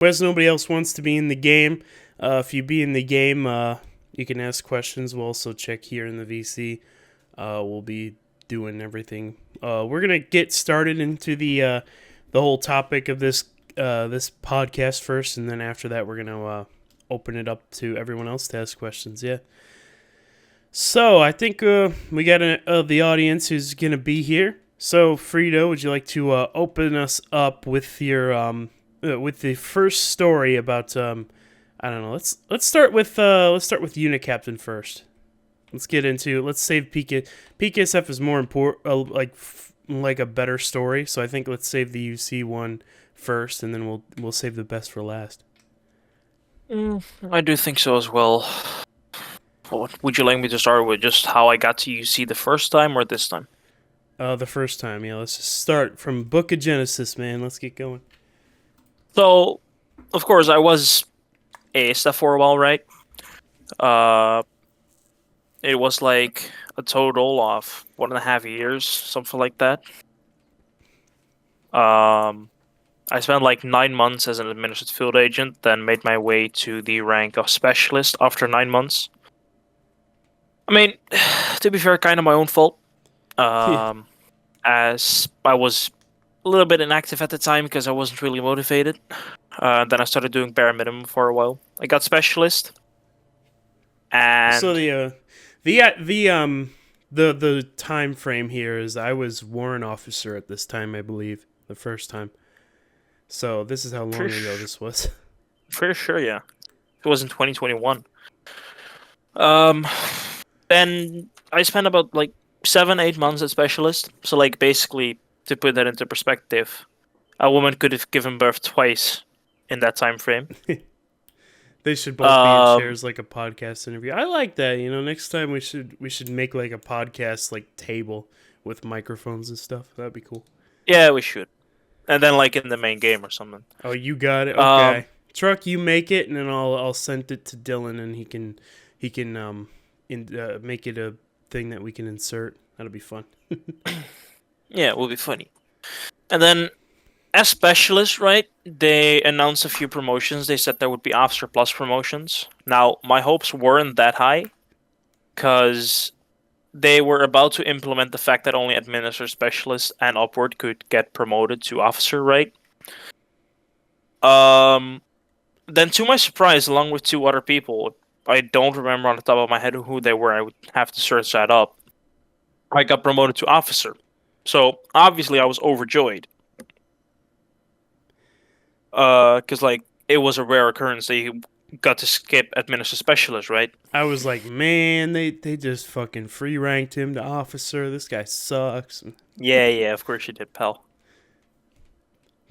Whereas nobody else wants to be in the game. If you be in the game, you can ask questions. We'll also check here in the VC. We'll be doing everything. We're gonna get started into the whole topic of this podcast first, and then after that, we're gonna open it up to everyone else to ask questions. Yeah. So I think we got the audience who's gonna be here. So Friedo, would you like to open us up with your with the first story about I don't know. Let's start with Unit Captain first. Let's save PK. PKSF is more important, like a better story. So I think let's save the UC one first, and then we'll save the best for last. I do think so as well. Would you like me to start with just how I got to UC the first time or this time? The first time, yeah. Let's just start from Book of Genesis, man. Let's get going. So, of course, I was ASF for a while, right? It was like a total of 1.5 years, something like that. I spent like 9 months as an administrative field agent, then made my way to the rank of specialist after 9 months. I mean, to be fair, kind of my own fault. As I was a little bit inactive at the time because I wasn't really motivated. Then I started doing bare minimum for a while. I got specialist, and So the time frame here is I was warrant officer at this time, I believe, the first time. So this is how long ago this was. Pretty sure, yeah. It was in 2021. Then I spent about like 7-8 months as specialist. So like basically, to put that into perspective, a woman could have given birth twice in that time frame. They should both be in chairs like a podcast interview. I like that. Next time we should make like a podcast like table with microphones and stuff. That'd be cool. Yeah, we should. And then like in the main game or something. Oh, you got it. Okay. Truck, you make it, and then I'll send it to Dylan, and he can make it a thing that we can insert. That'll be fun. Yeah, it will be funny. And then, as specialist, right, they announced a few promotions. They said there would be Officer Plus promotions. Now, my hopes weren't that high, because they were about to implement the fact that only Administrator Specialist and upward could get promoted to Officer, right? Then, to my surprise, along with 2 other people, I don't remember on the top of my head who they were. I would have to search that up. I got promoted to Officer. So, obviously, I was overjoyed. Because, like, it was a rare occurrence that you got to skip Administrative Specialist, right? I was like, man, they just fucking free ranked him to Officer. This guy sucks. Yeah, of course you did, pal.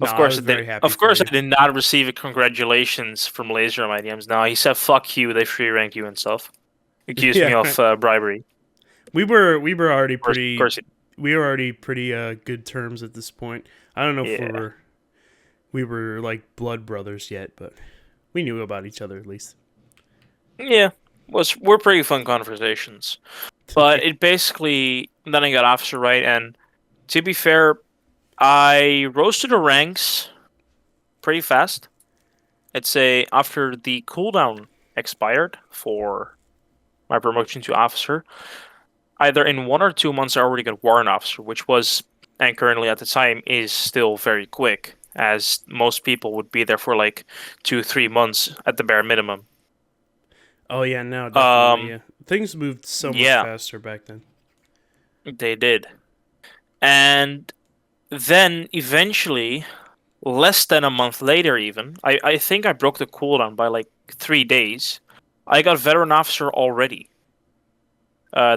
Of course, I did not receive a congratulations from Laser on my DMs. No, he said, "Fuck you." They free ranked you and stuff. Accused me of bribery. We were already pretty. We were already pretty good terms at this point. I don't know if we were like blood brothers yet, but we knew about each other at least. Yeah, we're pretty fun conversations. But it basically then I got officer right, and to be fair, I rose to the ranks pretty fast. I'd say after the cooldown expired for my promotion to officer, either in 1 or 2 months I already got warrant officer, which was, and currently at the time, is still very quick, as most people would be there for like 2-3 months at the bare minimum. Oh yeah, no, definitely. Yeah. Things moved so much faster back then. They did. And then eventually, less than a month later even, I think I broke the cooldown by like 3 days. I got veteran officer already.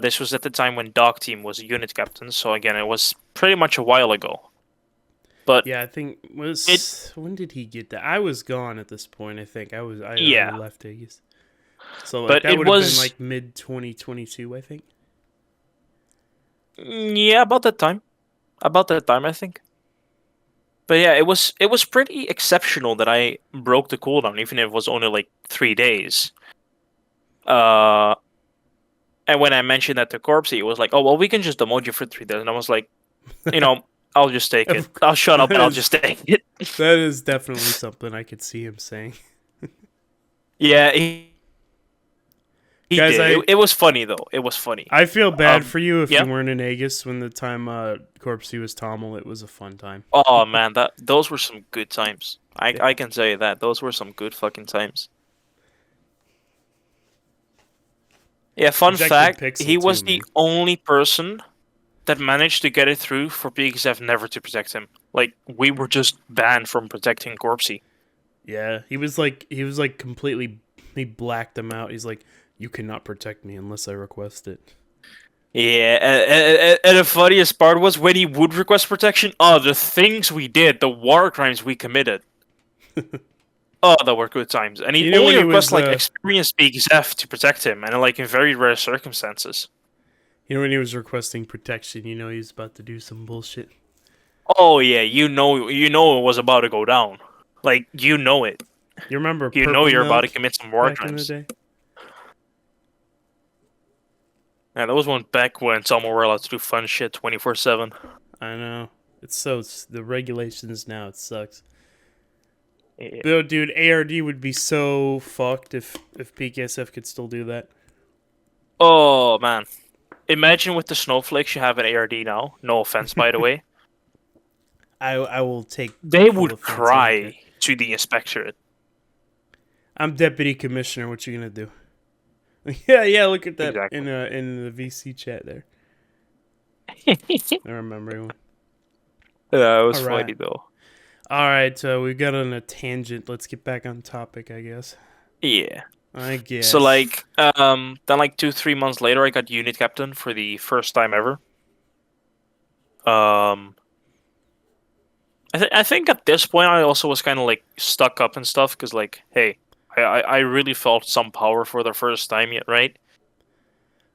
This was at the time when Dog Team was a unit captain, so again, it was pretty much a while ago. But yeah, I think when did he get that? I was gone at this point. I think I left Aegis. So like, that would have been like mid 2022, I think. Yeah, about that time, I think. But yeah, it was pretty exceptional that I broke the cooldown, even if it was only like 3 days. And when I mentioned that to Corpsey, it was like, oh well, we can just demote you for 3 days, and I was like, I'll just take it. Of I'll shut up That and I'll is just take it. that is definitely something I could see him saying. Yeah, he Guys, did. It was funny though. It was funny. I feel bad for you if Yeah. you weren't in Aegis when the time Corpsey was Tommel. It was a fun time. Oh man, those were some good times. Yeah. I can say that those were some good fucking times. Yeah, fun Ejected fact, Pixel he too, was the man. only person that managed to get it through for BXF never to protect him. Like we were just banned from protecting Corpsey. Yeah, he was like completely, he blacked them out. He's like, you cannot protect me unless I request it. Yeah, and the funniest part was when he would request protection. Oh, the things we did, the war crimes we committed. Oh, that were good times. And he You know when only he requests was like experienced BXF to protect him, and like in very rare circumstances. requesting protection, you know he was about to do some bullshit. Oh yeah, you know it was about to go down. Like you know it. You remember You know Purple you're about to Milk commit some war back in the crimes. day? Yeah, that was one back when some were allowed to do fun shit 24/7. I know. It's the regulations now. It sucks. Yeah. But, dude, ARD would be so fucked if PKSF could still do that. Oh man, imagine with the snowflakes you have at ARD now. No offense, by the way. I will take They full would offense, I don't care. cry to the inspectorate. I'm deputy commissioner. What you gonna do? Yeah. Look at that Exactly. in the VC chat there. Yeah, I remember one. it was All right. funny though. All right. We got on a tangent. Let's get back on topic, I guess. Yeah. I guess. So like, then like 2-3 months later, I got unit captain for the first time ever. I think at this point I also was kind of like stuck up and stuff because like, hey, I really felt some power for the first time yet, right?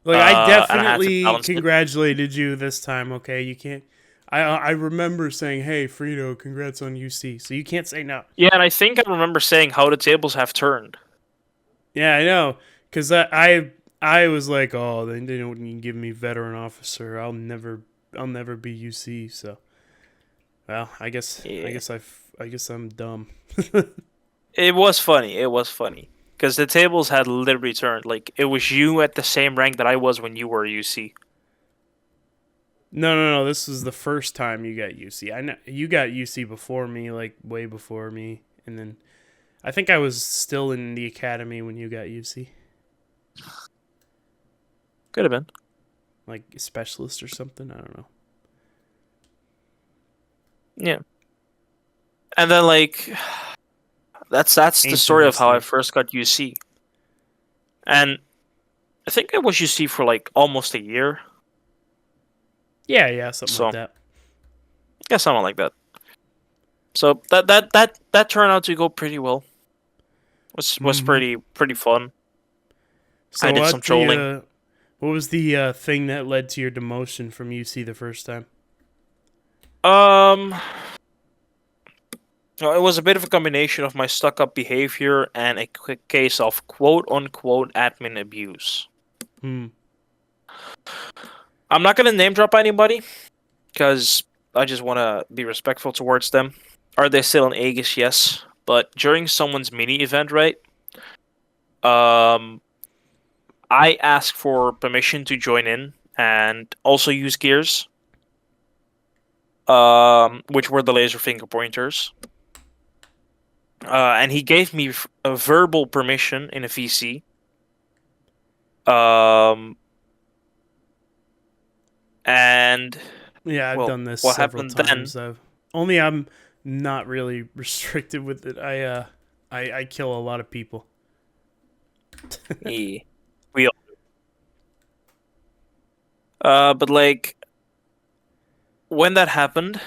Like I And I had to definitely balance it. congratulated you this time. Okay, you can't. I remember saying, "Hey, Friedo, congrats on UC." So you can't say no. Yeah, and I think I remember saying how the tables have turned. Yeah, I know. Cause I was like, "Oh, they don't even give me veteran officer. I'll never be UC." So, well, I guess Yeah. I guess I'm dumb. It was funny. It was funny because the tables had literally turned. Like it was you at the same rank that I was when you were UC. No. This was the first time you got UC. I know you got UC before me, like way before me, and then I think I was still in the academy when you got UC, Could have been. like a specialist or something. I don't know. Yeah. And then like that's the Ancient story of how I history. first got UC. And I think I was UC for like almost a year. Yeah, something So like that. yeah, something like that. So that turned out to go pretty well. Was Mm-hmm. pretty fun. So I did some trolling. what was the thing that led to your demotion from UC the first time? Um it was a bit of a combination of my stuck up behavior and a quick case of quote unquote admin abuse. Hmm. I'm not gonna name drop anybody because I just want to be respectful towards them. Are they still in Aegis? Yes, but during someone's mini event, right? Um, I asked for permission to join in and also use gears. Which were the laser finger pointers. And he gave me a verbal permission in a VC. And Yeah, I've well, done this what several happened then? times. Only I'm not really restricted with it. I kill a lot of people. Yeah, we all. But like when that happened,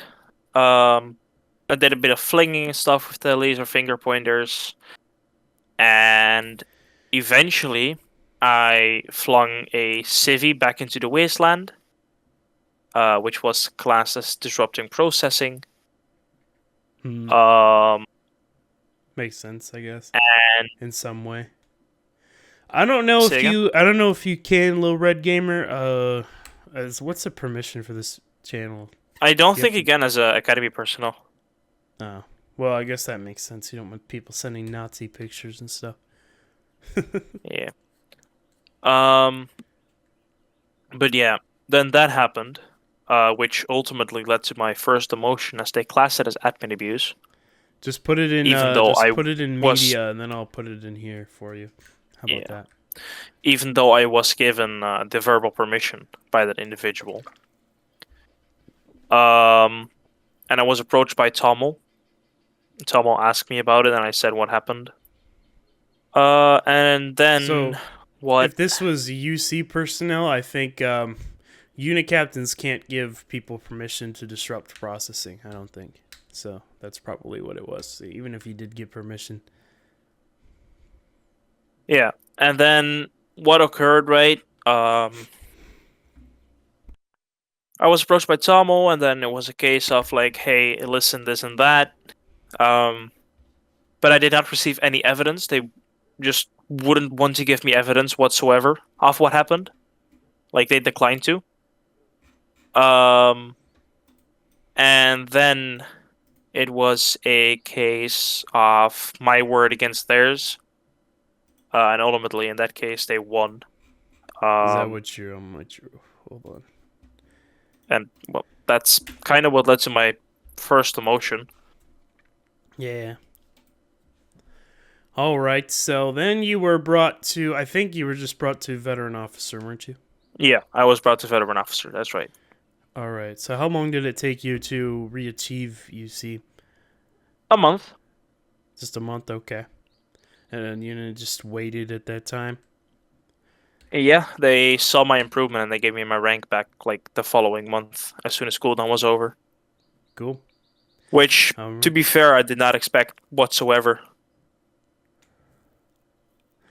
I did a bit of flinging and stuff with the laser finger pointers, and eventually I flung a civvy back into the wasteland, which was classed as disrupting processing. Hmm. Um, Makes sense, I guess, and in some way. I don't know say if again? you. I don't know if you can, Little Red Gamer. What's the permission for this channel? I don't You have think to. again as a academy personnel. Oh, well, I guess that makes sense. You don't want people sending Nazi pictures and stuff. Yeah. Um, but yeah, then that happened, which ultimately led to my first demotion, as they class it as admin abuse. Just put it in. Even though Just I put it in was, media, and then I'll put it in here for you. How about yeah, that? even though I was given the verbal permission by that individual. Um, and I was approached by Tommel. Tommel asked me about it, and I said what happened. And then So, what? if this was UC personnel, I think unit captains can't give people permission to disrupt processing. I don't think so. That's probably what it was. Even if you did give permission. Yeah, and then what occurred, right? I was approached by Tomo, and then it was a case of like, hey, listen, this and that. Um, but I did not receive any evidence. They just wouldn't want to give me evidence whatsoever of what happened. Like they declined to. Um, and then it was a case of my word against theirs, and ultimately, in that case, they won. Is that Um, what you're? Hold on. and well, that's kind of what led to my first emotion. Yeah. All right. So then you were brought to. I think you were just brought to veteran officer, weren't you? Yeah, I was brought to veteran officer. That's right. All right. So how long did it take you to re-achieve UC? A month. Just a month. Okay. And then you just waited at that time. Yeah, they saw my improvement and they gave me my rank back like the following month as soon as cooldown was over. Cool. Which, to be fair, I did not expect whatsoever.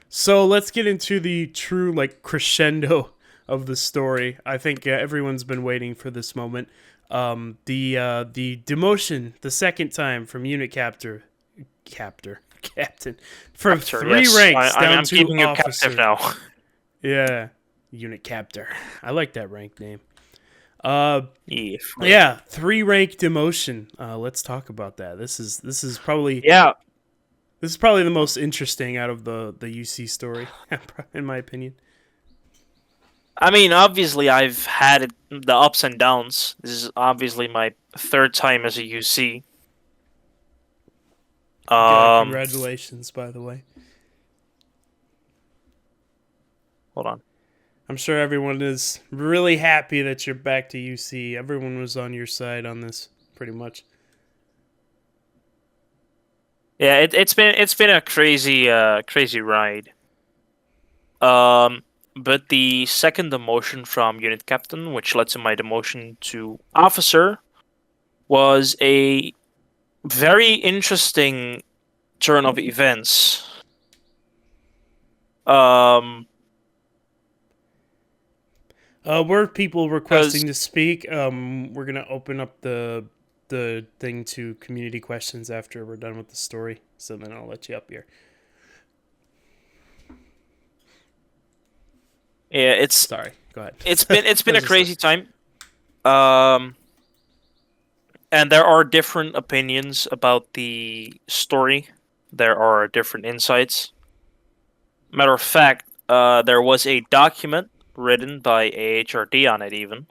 So let's get into the true crescendo of the story. I think everyone's been waiting for this moment. The demotion the second time from unit captain, from Captor, three yes. ranks down I'm to keeping you captive officer. now. Yeah, unit captor. I like that rank name. Yeah. Yeah, 3 rank demotion. Let's talk about that. This is probably Yeah, the most interesting out of the UC story, in my opinion. I mean, obviously, I've had the ups and downs. This is obviously my third time as a UC. Um, Congratulations, by the way. hold on. I'm sure everyone is really happy that you're back to UC. Everyone was on your side on this, pretty much. Yeah, it's been a crazy ride. Um, but the second demotion from unit captain, which led to my demotion to officer, was a very interesting turn of events. Um, Were people because requesting to speak? We're gonna open up the thing to community questions after we're done with the story. So then I'll let you up here. yeah, Sorry, go ahead. it's I been was a just crazy time. Um, and there are different opinions about the story. There are different insights. Matter of fact, there was a document written by AHRD on it, even,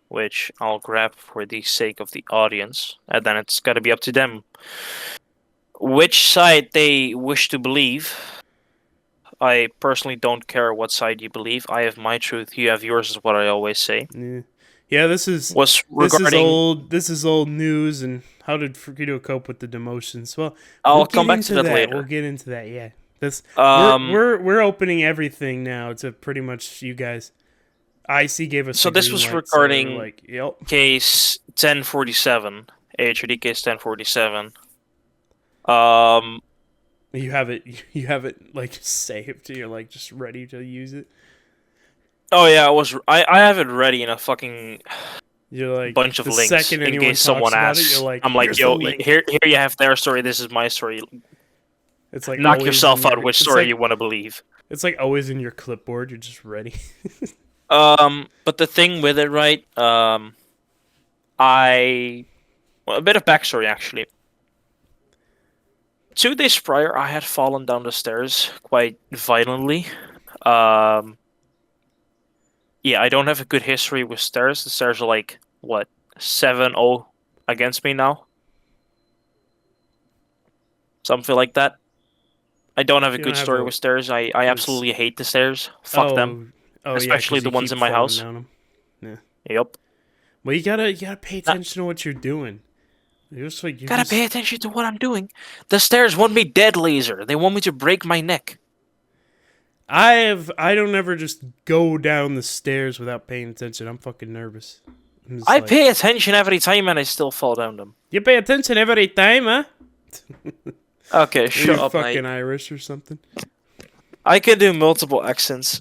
which I'll grab for the sake of the audience, and then it's got to be up to them which side they wish to believe. I personally don't care what side you believe. I have my truth, you have yours, is what I always say. yeah. Yeah, this is Was this is regarding. old. This is old news. And how did Friedo cope with the demotions? Well, we'll I'll come get back to into that that. We'll later. get into that. Yeah, this we're Um, we're we're opening everything now to pretty much you guys. IC gave us so the this green was light, so we're regarding like, yep. case 1047, AHRD case 1047. Um, You have it. You have it saved. You're just ready to use it. oh yeah, I have it ready in a fucking You're bunch of the links second in anyone case talks someone about it, you're asks. like, I'm like, here's the yo, link. here you have their story. This is my story. It's like Knock always in yourself out. your. Which story you want to believe? It's like always in your clipboard. You're just ready. But the thing with it, right? Well, a bit of backstory actually. 2 days prior, I had fallen down the stairs quite violently. Um, yeah, I don't have a good history with stairs. The stairs are like what 7-0 against me now, something like that. I don't have a You don't good have story with stairs. I this. absolutely hate the stairs. Fuck them, Oh, oh yeah, especially because the you ones keep in my falling house. down them. Yeah. Yep. Well, you gotta pay Now, attention to what you're doing. You're gotta pay just. attention to what I'm doing. The stairs want me dead, laser. They want me to break my neck. I don't ever just go down the stairs without paying attention. I'm fucking nervous. I'm just I like, pay attention every time and I still fall down them. you pay attention every time, huh? Okay, Are you shut up, mate. fucking Irish or something? I can do multiple accents.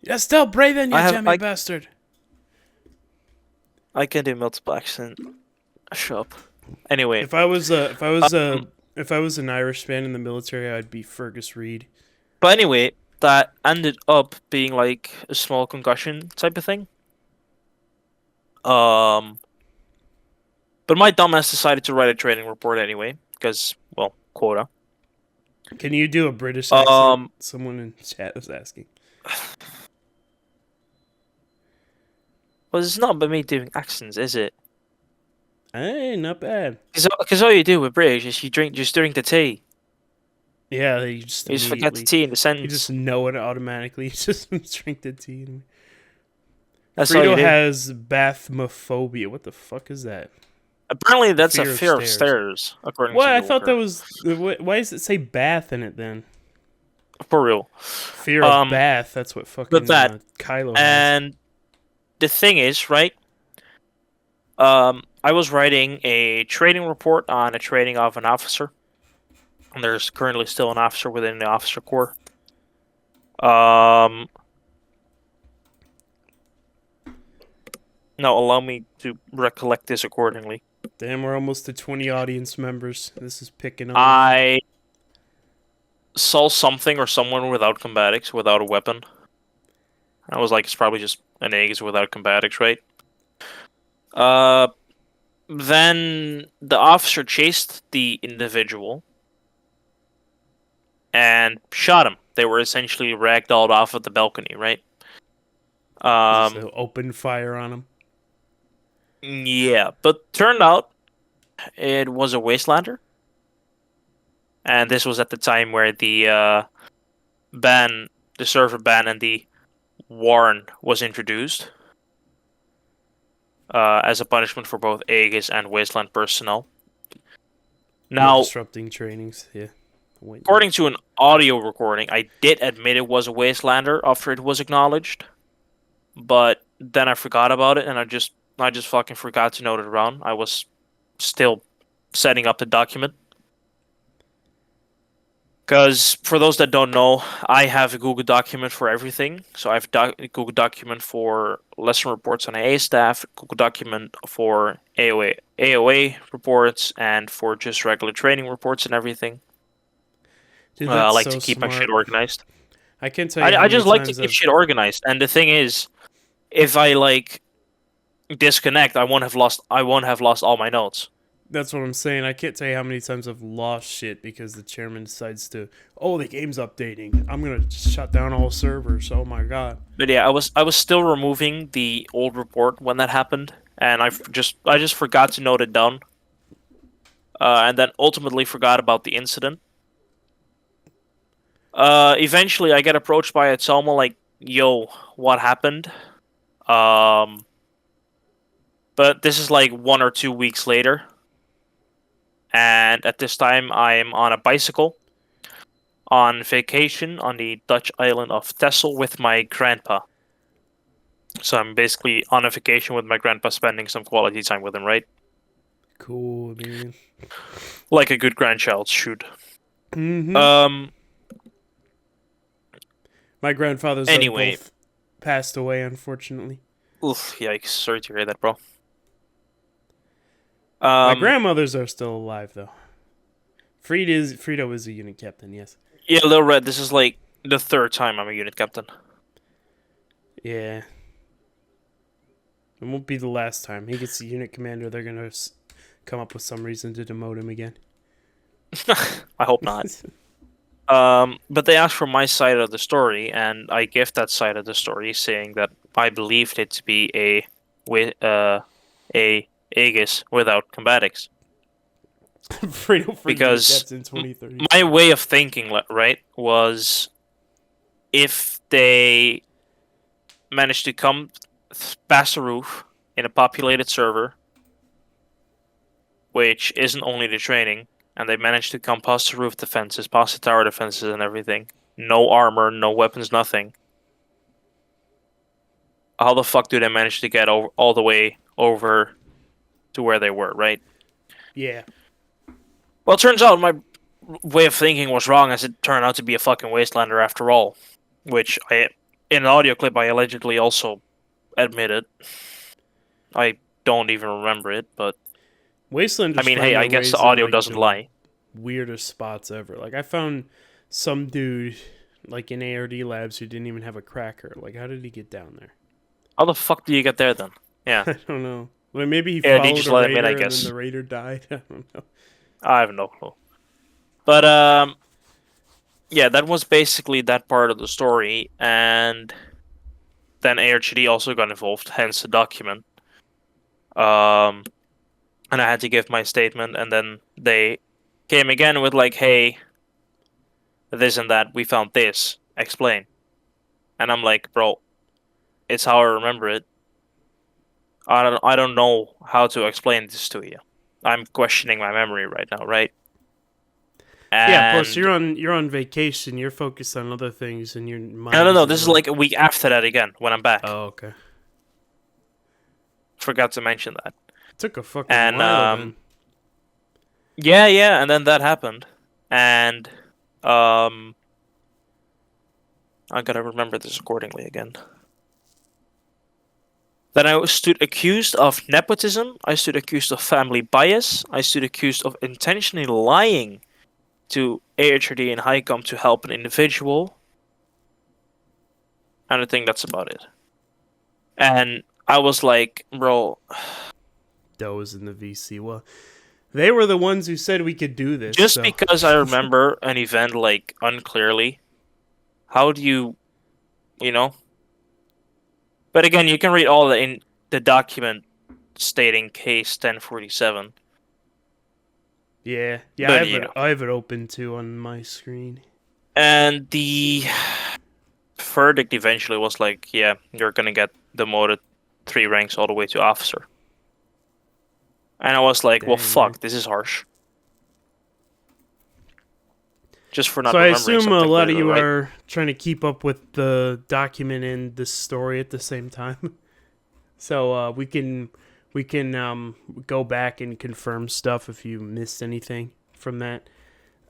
You're still breathing, you I have jammy bastard. I can do multiple accents. Shut up. Anyway, If I was um, if I was an Irishman in the military, I'd be Fergus Reed. but anyway, that ended up being like a small concussion type of thing. Um, but my dumbass decided to write a training report anyway because, well, quota. Can you do a British accent? Someone in chat was asking. Well, it's not about me doing accents, is it? Hey, not bad. Because all you do with British is you drink the tea. Yeah, you just You just forget the immediately tea in the you sentence. just know it automatically. You just drink the tea. That's all you Friedo do. has bathmophobia. What the fuck is that? Apparently, that's a Fear of fear of stairs. stairs, according What? to I thought Google. that was. Why does it say bath in it then? For real. Fear of bath. That's what fucking that Kylo has. And the thing is, right? I was writing a training report on a training of an officer. And there's currently still an officer within the officer corps. Now allow me to recollect this accordingly. Damn, we're almost to 20 audience members. This is picking up. I saw something or someone without combatics, without a weapon. I was like, it's probably just an eggs without combatics, right? Then the officer chased the individual and shot him. They were essentially ragdolled off of the balcony, right? So open fire on him. Yeah, but turned out it was a wastelander, and this was at the time where the server ban, and the warn was introduced as a punishment for both Aegis and Wasteland personnel. Now, disrupting trainings, yeah. according to an audio recording, I did admit it was a wastelander after it was acknowledged, but then I forgot about it, and I just fucking forgot to note it around. I was still setting up the document. Because for those that don't know, I have a Google document for everything. So I have a Google document for lesson reports on AA staff, Google document for AOA reports, and for just regular training reports and everything. Dude, I like so to keep smart. my shit organized. I can't tell you. I just like to keep shit organized. And the thing is, if I like disconnect, I won't have lost all my notes. That's what I'm saying. I can't tell you how many times I've lost shit because the chairman decides to, oh, the game's updating. I'm gonna shut down all servers. Oh my god. But yeah, I was still removing the old report when that happened, and I just forgot to note it down, and then ultimately forgot about the incident. Eventually, I get approached by a Selma like, "Yo, what happened?" But this is like 1 or 2 weeks later. And at this time, I'm on a bicycle on vacation on the Dutch island of Texel with my grandpa. So I'm basically on a vacation with my grandpa, spending some quality time with him, right? Cool, man. Like a good grandchild should. Mm-hmm. My grandfathers Anyway. both passed away, unfortunately. Oof, yikes. Sorry to hear that, bro. My grandmothers are still alive, though. Friedo is a unit captain, yes. Yeah, Lil Red, this is like the 3rd time I'm a unit captain. Yeah. It won't be the last time. He gets the unit commander, they're going to come up with some reason to demote him again. I hope not. But they asked for my side of the story, and I give that side of the story, saying that I believed it to be a Aegis without combatics. Friedo Because that's in 2030. my way of thinking, right, was if they managed to come past the roof in a populated server, which isn't only the training, and they managed to come past the roof defenses, past the tower defenses and everything, no armor, no weapons, nothing. How the fuck do they manage to get all the way over to where they were, right? Yeah. Well, it turns out my way of thinking was wrong, as it turned out to be a fucking wastelander after all. Which, in an audio clip, I allegedly also admitted. I don't even remember it, but... Wastelanders, I mean, hey, I guess the audio doesn't lie. Weirdest spots ever. Like, I found some dude, like, in ARD labs who didn't even have a cracker. Like, how did he get down there? How the fuck do you get there, then? Yeah. I don't know. Well, maybe he Yeah, they followed just a let him raider in, I and guess. then the raider died. I don't know. I have no clue. But, yeah, that was basically that part of the story, and then ARGD also got involved, hence the document. And I had to give my statement, and then they came again with like, hey, this and that, we found this, explain. And I'm like, bro, it's how I remember it. I don't know how to explain this to you. I'm questioning my memory right now, right? And Yeah, plus you're on vacation, you're focused on other things and your mind. no, this is like a week after that again, when I'm back. Oh, okay. Forgot to mention that. It took a fucking while then. Yeah, and then that happened. And I gotta remember this accordingly again. Then I stood accused of nepotism, I stood accused of family bias, I stood accused of intentionally lying to AHRD and HICOM to help an individual. And I think that's about it. And I was like, bro... Those in the VC. Well, they were the ones who said we could do this. Just because I remember an event, like, unclearly, how do you... You know? But again, you can read all in the document stating case 1047. Yeah, But, I have it open too on my screen. And the verdict eventually was like, yeah, you're gonna get demoted 3 ranks all the way to officer. And I was like, well, fuck, this is harsh. Just for not remembering something. So I assume a lot of you right? are trying to keep up with the document and this story at the same time. So we can go back and confirm stuff if you missed anything from that.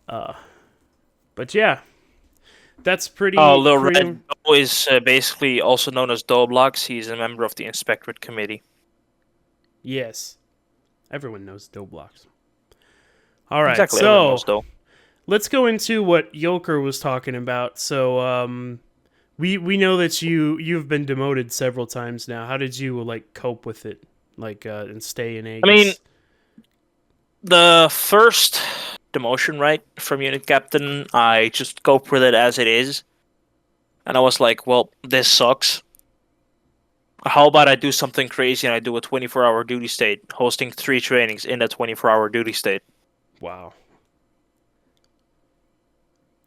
But yeah, that's pretty. Lil Red is basically also known as Doblox. He's a member of the Inspectorate Committee. Yes, everyone knows Doblox. All right, exactly, so let's go into what Yolker was talking about. So we know that you've been demoted several times now. How did you like cope with it, like and stay in Aegis? I mean, the first demotion, right, from unit captain, I just coped with it as it is, and I was like, well, this sucks. How about I do something crazy and I do a 24-hour duty state, hosting 3 trainings in that 24-hour duty state. Wow.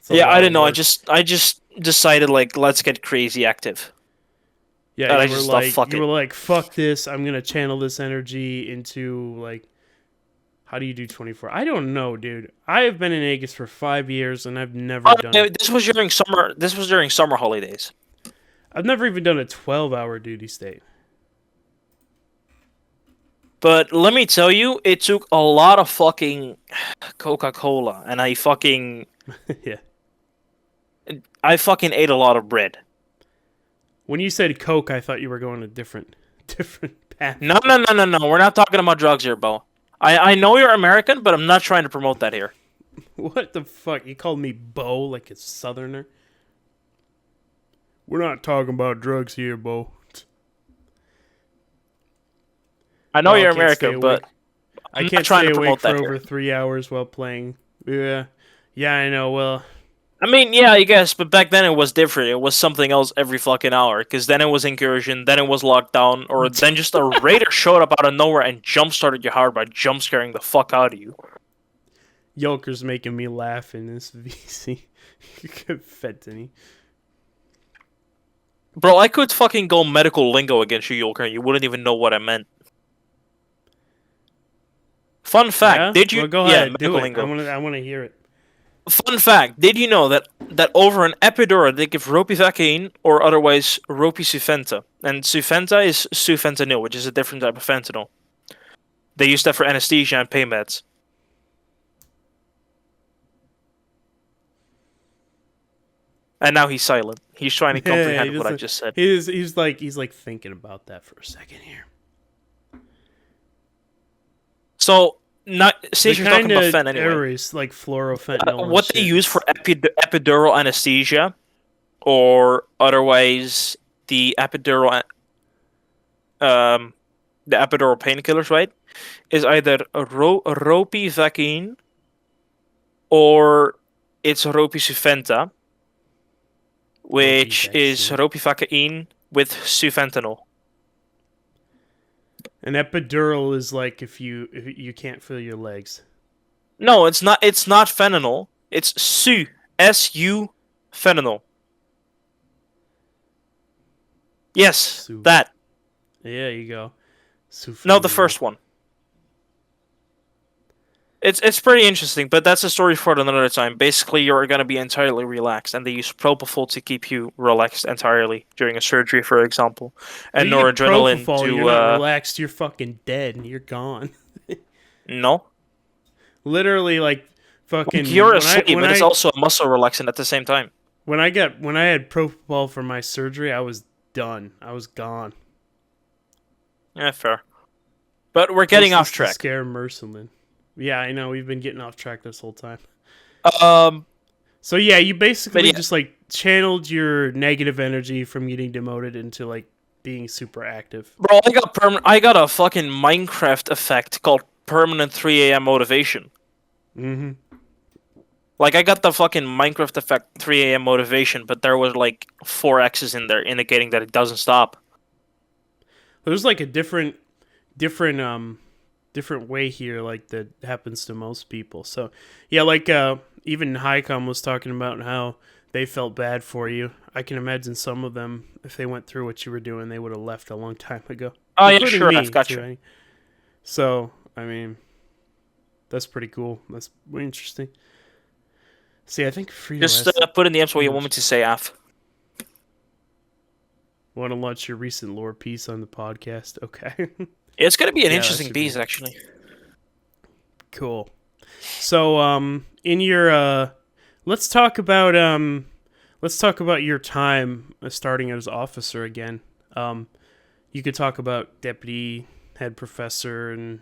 Yeah, I didn't know. I just decided, like, let's get crazy active. Yeah, you were like, fuck this. I'm gonna channel this energy into like. How do you do 24? I don't know, dude. I have been in Aegis for 5 years and I've never done. This was during summer. This was during summer holidays. I've never even done a 12-hour duty state. But let me tell you, it took a lot of fucking Coca-Cola, and I fucking yeah. I fucking ate a lot of bread. When you said Coke, I thought you were going a different path. No. We're not talking about drugs here, Bo. I know you're American, but I'm not trying to promote that here. What the fuck? You called me Bo like a southerner? We're not talking about drugs here, Bo. I know Well, I you're can't stay American, but awake. I I'm not can't trying stay to awake promote for that here. over 3 hours while playing. Yeah, yeah, I know. Well, I mean, yeah, I guess, but back then it was different. It was something else every fucking hour, because then it was incursion, then it was lockdown, or then just a raider showed up out of nowhere and jump started your heart by jump scaring the fuck out of you. Yoker's making me laugh in this VC. Fentany. Bro, I could fucking go medical lingo against you, Yolker, and you wouldn't even know what I meant. Fun fact, Yeah. did you? Well, go Yeah, ahead, do medical it. I lingo. want to. I want to hear it. Fun fact, did you know that over an epidural they give ropivacaine, or otherwise ropisufenta? And sufenta is sufentanil, which is a different type of fentanyl. They use that for anesthesia and pain meds. And now he's silent. He's trying to Yeah, comprehend what I just said. he's like thinking about that for a second here. So, not since The you're talking kind about of fen anyway, areas like fluorofentanyl and what they shit. use for epidural anesthesia, or otherwise the um, the epidural painkillers, right, is either ropivacaine or it's ropisufenta, which is Ropivacaine. ropivacaine with sufentanil. An epidural is like if you can't feel your legs. No, it's not. It's not fentanyl. It's su fentanyl. Yes, that. Yeah, you go. No, the Sufentanil. first one. It's pretty interesting, but that's a story for another time. Basically, you're gonna be entirely relaxed, and they use propofol to keep you relaxed entirely during a surgery, for example, If and you get noradrenaline propofol, you're not to relaxed. You're fucking dead, and you're gone. no. Literally, like fucking. Like, you're when I asleep, when but it's I also a muscle relaxant at the same time. when I had propofol for my surgery, I was done. I was gone. Yeah, fair. But we're getting off Closest to track. Scare Mercerman. Yeah, I know. We've been getting off track this whole time. Um, So yeah, you basically yeah. just like channeled your negative energy from getting demoted into like being super active. Bro, I got a fucking Minecraft effect called permanent 3 a.m. motivation. Mm-hmm. Like, I got the fucking Minecraft effect 3 a.m. motivation, but there was like 4 X's in there indicating that it doesn't stop. There's like a different way here, like that happens to most people. So yeah, like even Highcom was talking about how they felt bad for you. I can imagine some of them, if they went through what you were doing, they would have left a long time ago. Oh, yeah, Including sure, me, I've got too. you. So I mean, that's pretty cool. That's interesting. See, I think Friedo Just has put in the M's what you want me to say, Af. want to launch your recent lore piece on the podcast. Okay. It's gonna be an Yeah, that interesting should be piece, actually. cool. So, in your let's talk about your time starting as officer again. You could talk about deputy head professor and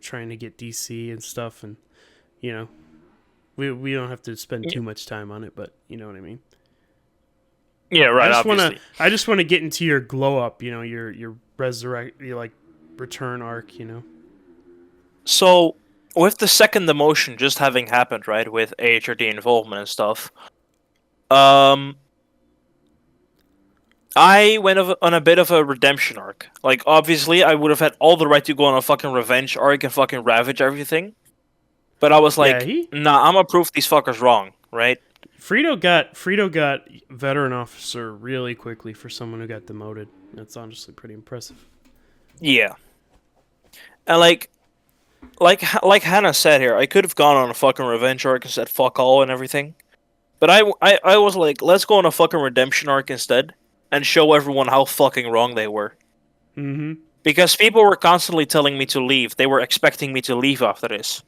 trying to get DC and stuff, and we don't have to spend too much time on it, but you know what I mean. Yeah, right. Obviously. I just want to get into your glow up. Your return arc. So, with the second demotion just having happened, right, with AHRD involvement and stuff, I went on a bit of a redemption arc. Like, obviously, I would have had all the right to go on a fucking revenge arc and fucking ravage everything. But I was like, nah, I'm gonna prove these fuckers wrong, right? Friedo got veteran officer really quickly for someone who got demoted. That's honestly pretty impressive. Yeah. And like Hannah said here, I could have gone on a fucking revenge arc and said fuck all and everything. But I was like, let's go on a fucking redemption arc instead and show everyone how fucking wrong they were. Mm-hmm. Because people were constantly telling me to leave. They were expecting me to leave after this.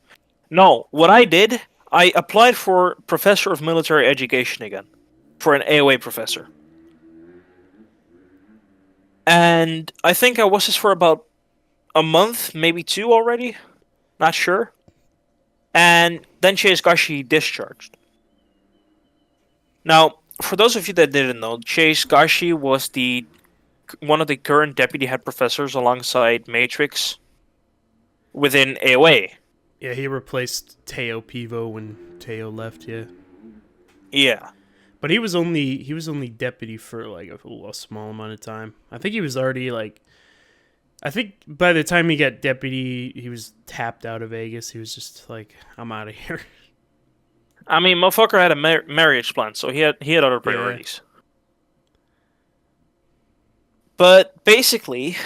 No, what I did, I applied for Professor of Military Education again. For an AOA professor. And I think I was this for about a month, maybe 2 already. Not sure. And then Chase Gashi discharged. Now, for those of you that didn't know, Chase Gashi was one of the current deputy head professors alongside Matrix within AOA. Yeah, he replaced Teo Pivo when Teo left. Yeah, Yeah. but he was only deputy for like a small amount of time. I think he was already like. I think by the time he got deputy, he was tapped out of Vegas. He was just like, I'm out of here. I mean, motherfucker had a marriage plan, so he had other Yeah. priorities. But basically,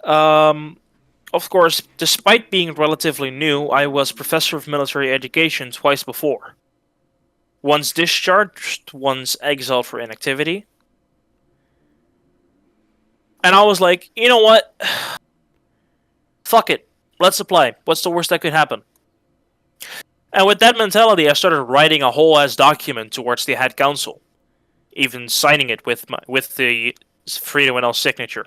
of course, despite being relatively new, I was professor of military education twice before. Once discharged, once exiled for inactivity. And I was like, you know what? Fuck it. Let's apply. What's the worst that could happen? And with that mentality, I started writing a whole ass document towards the head council, even signing it with the FriedoNL signature.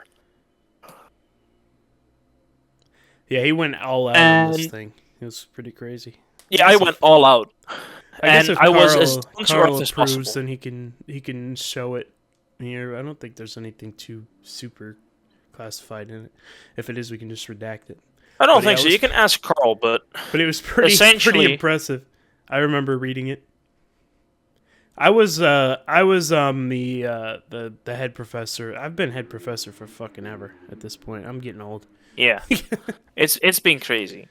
Yeah, he went all out on this And thing. It was pretty crazy. yeah, I went all out. I guess And if I was as Carl down to earth as approves, possible. then he can show it here. I don't think there's anything too super classified in it. If it is, we can just redact it. I don't But yeah, think so. You can ask Carl, but it was pretty essentially, impressive. I remember reading it. I was the head professor. I've been head professor for fucking ever at this point. I'm getting old. yeah, it's been crazy.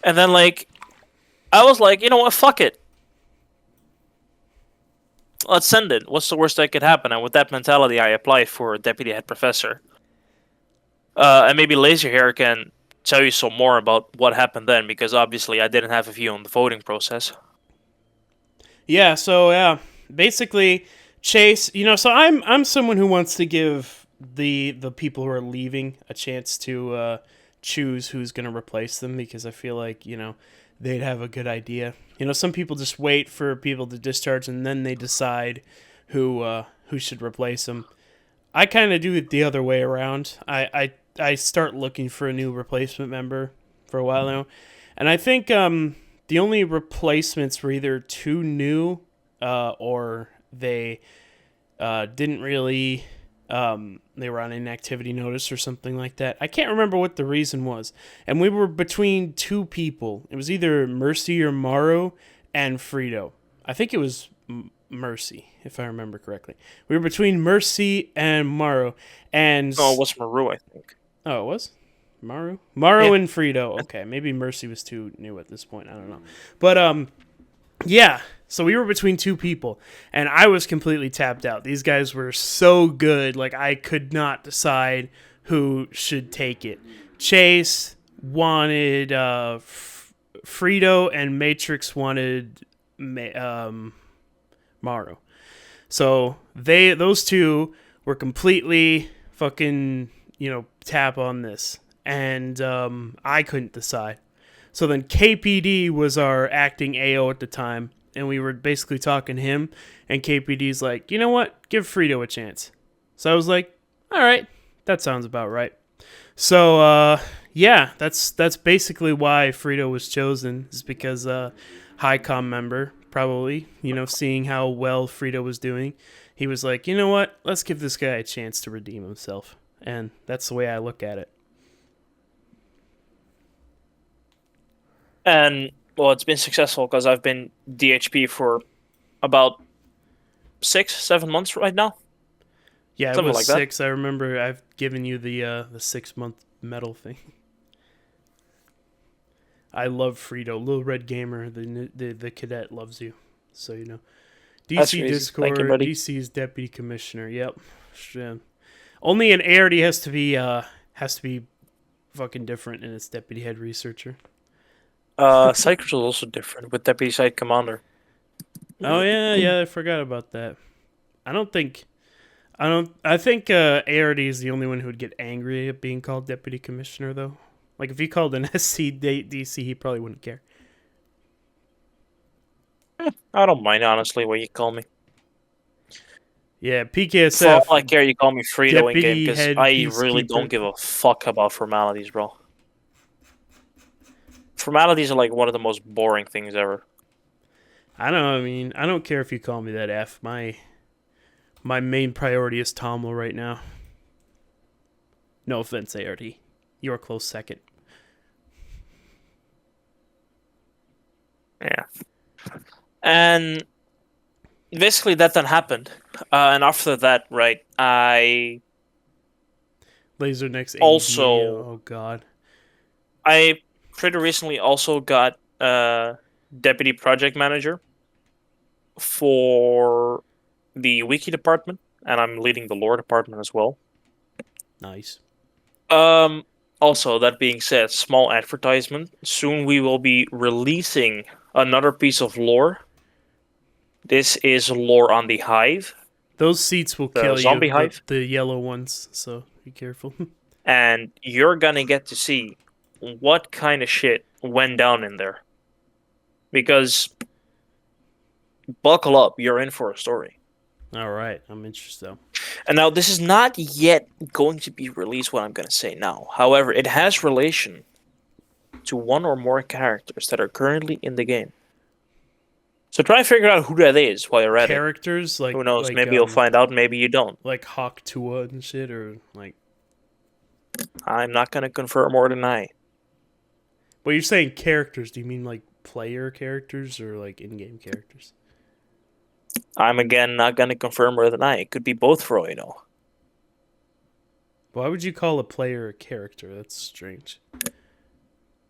And then like, I was like, you know what? Fuck it. Let's send it. What's the worst that could happen? And with that mentality, I applied for deputy head professor. And maybe Laserhair can tell you some more about what happened then, because obviously I didn't have a view on the voting process. Yeah, so yeah, basically Chase, so I'm someone who wants to give the people who are leaving a chance to choose who's going to replace them, because I feel like, they'd have a good idea. Some people just wait for people to discharge and then they decide who should replace them. I kind of do it the other way around. I start looking for a new replacement member for a while now, and I think the only replacements were either too new or they didn't really they were on inactivity notice or something like that. I can't remember what the reason was. And we were between two people. It was either Mercy or Maru and Friedo. I think it was Mercy, if I remember correctly. We were between Mercy and Maru. And No, it was Maru, I think. Oh, it was? Maru Yeah. and Friedo. Okay, maybe Mercy was too new at this point. I don't know. But yeah. So we were between two people, and I was completely tapped out. These guys were so good, like I could not decide who should take it. Chase wanted Friedo, and Matrix wanted Maru. So those two were completely fucking tap on this, and I couldn't decide. So then KPD was our acting AO at the time, and we were basically talking to him, and KPD's like, you know what? Give Friedo a chance. So I was like, all right, that sounds about right. So yeah, that's basically why Friedo was chosen, is because HighCom member, probably, seeing how well Friedo was doing, he was like, you know what? Let's give this guy a chance to redeem himself. And that's the way I look at it. And well, it's been successful because I've been DHP for about 6-7 months right now. Yeah, Something it was like that. 6. I remember I've given you the 6-month medal thing. I love Friedo. Little Red Gamer, the cadet loves you. So DC Discord, Thank you, buddy. DC's deputy commissioner. Yep. Yeah. Only an ARD has to be fucking different in its deputy head researcher. Cycles is also different with deputy site commander. Oh yeah, I forgot about that. I think ARD is the only one who would get angry at being called deputy commissioner, though. Like if he called an SC DC, he probably wouldn't care. I don't mind, honestly, what you call me. Yeah, For PKSF. all I care, you call me Friedo in game, Deputy because head I peacekeeper. really don't give a fuck about formalities, bro. Formalities are like one of the most boring things ever. I don't know. I mean, I don't care if you call me that, F. My main priority is Tomlo right now. No offense, ARD. You're a close second. Yeah. And basically that then happened. And after that, right, Laser next ADA. also Oh God. I pretty recently also got deputy project manager for the wiki department, and I'm leading the lore department as well. Nice. Um, Also, that being said, small advertisement. Soon we will be releasing another piece of lore. This is lore on the hive, Those seats will the kill you. zombie The hive, the yellow ones. So be careful. and you're gonna get to see what kind of shit went down in there. Because buckle up, you're in for a story. All right. I'm interested. And now this is not yet going to be released, what I'm going to say now. However, it has relation to one or more characters that are currently in the game. So try and figure out who that is while you're at it. Characters Who knows? like Maybe you'll find out, maybe you don't. like Hawk Tua and shit, or like. I'm not going to confirm or deny. Well, you're saying characters. Do you mean like player characters or like in-game characters? I'm again not going to confirm or deny. It could be both for all you know. Why would you call a player a character? That's strange.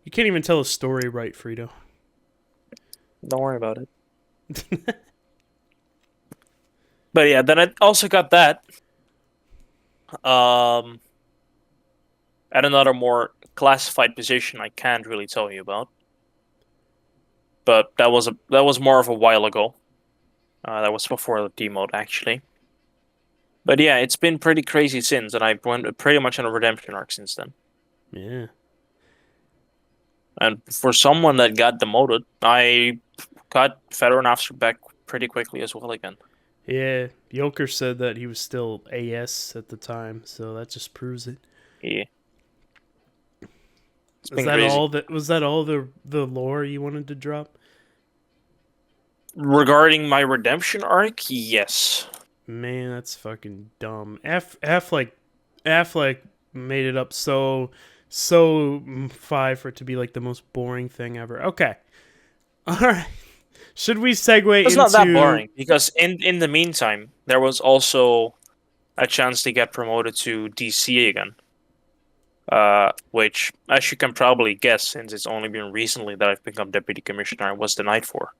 You can't even tell a story right, Friedo. Don't worry about it. But yeah, then I also got that. Um, at another more classified position I can't really tell you about. But that was more of a while ago. That was before the demote, actually. But yeah, it's been pretty crazy since, and I went pretty much on a redemption arc since then. Yeah. And for someone that got demoted, I got veteran officer back pretty quickly as well again. Yeah. Joker said that he was still AS at the time, so that just proves it. Yeah. It's Is been that crazy. all that was that all the lore you wanted to drop? Regarding my redemption arc, yes. Man, that's fucking dumb. Affleck made it up so five for it to be like the most boring thing ever. Okay. All right. Should we segue It's not that into boring because in the meantime, there was also a chance to get promoted to DC again. Which, as you can probably guess, since it's only been recently that I've become deputy commissioner, I was denied for.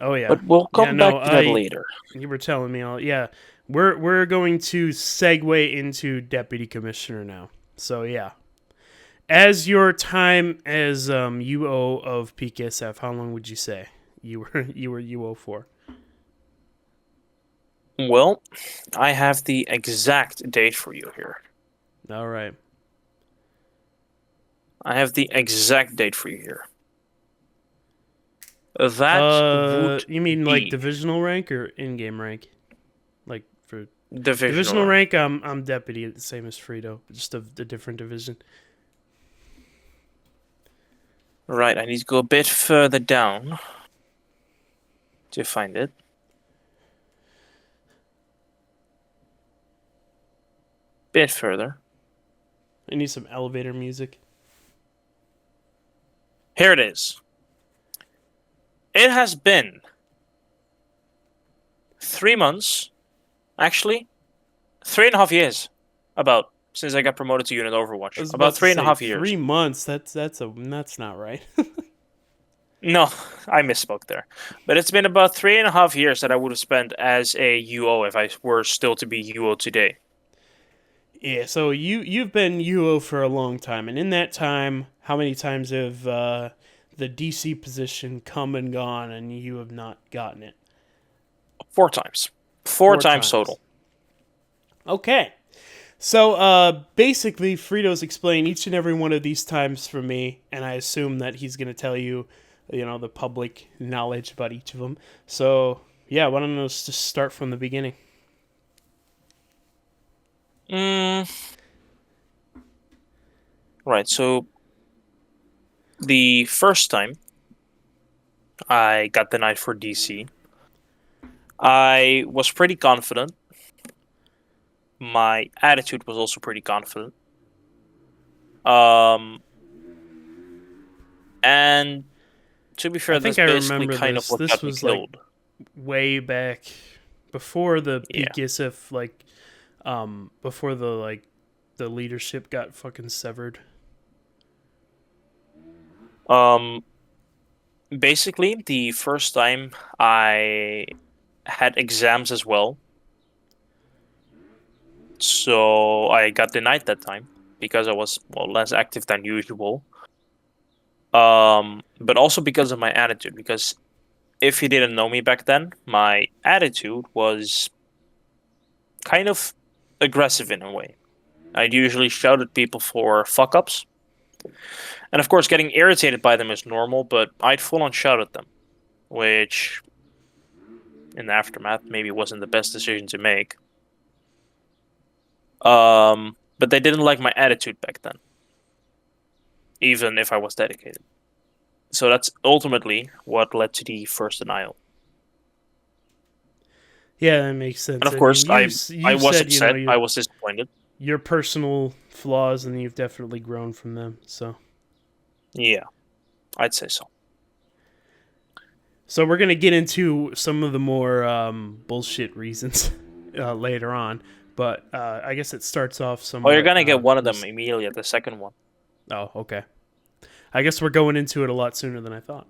Oh yeah. But we'll Yeah, come no, back to that I later. you were telling me all. Yeah. We're going to segue into deputy commissioner now. So yeah. As your time as UO of PKSF, how long would you say you were UO for? Well, I have the exact date for you here. All right. I have the exact date for you here. That would You mean like be divisional rank or in-game rank? Like for divisional divisional rank. rank, I'm deputy, the same as Friedo, just a different division. Right, I need to go a bit further down to find it. Bit further. I need some elevator music. Here it is. It has been 3 months, actually, 3.5 years, about since I got promoted to unit I Overwatch. was About about to three and a say half years. 3 months. That's not right. No, I misspoke there. But it's been about 3.5 years that I would have spent as a UO if I were still to be UO today. Yeah, so you've been UO for a long time, and in that time, how many times have the DC position come and gone, and you have not gotten it? 4 times. Four Four times times. total. Okay. So basically, Frito's explained each and every one of these times for me, and I assume that he's going to tell you, the public knowledge about each of them. So yeah, why don't we just start from the beginning? Mm, right, so the first time I got denied for DC, I was pretty confident. My attitude was also pretty confident. Um, and To be I fair, think that's I basically remember kind of this. what This got me was like killed. way back before the Yeah. peak ISIF, like before the leadership got fucking severed. Um, Basically, the first time I had exams as well, so I got denied that time because I was less active than usual. But also because of my attitude. Because if you didn't know me back then, my attitude was kind of aggressive in a way. I'd usually shout at people for fuck ups. And of course, getting irritated by them is normal, but I'd full on shout at them, which in the aftermath maybe wasn't the best decision to make. But they didn't like my attitude back then, even if I was dedicated. So that's ultimately what led to the first denial. Yeah, that makes And sense. of I mean, course, I you've was said upset. I was disappointed. your personal flaws, and you've definitely grown from them. Yeah, I'd say so. So we're gonna get into some of the more bullshit reasons later on, but I guess it starts off Oh, you're somewhat. gonna get one of them immediately at the second one. Oh, okay. I guess we're going into it a lot sooner than I thought.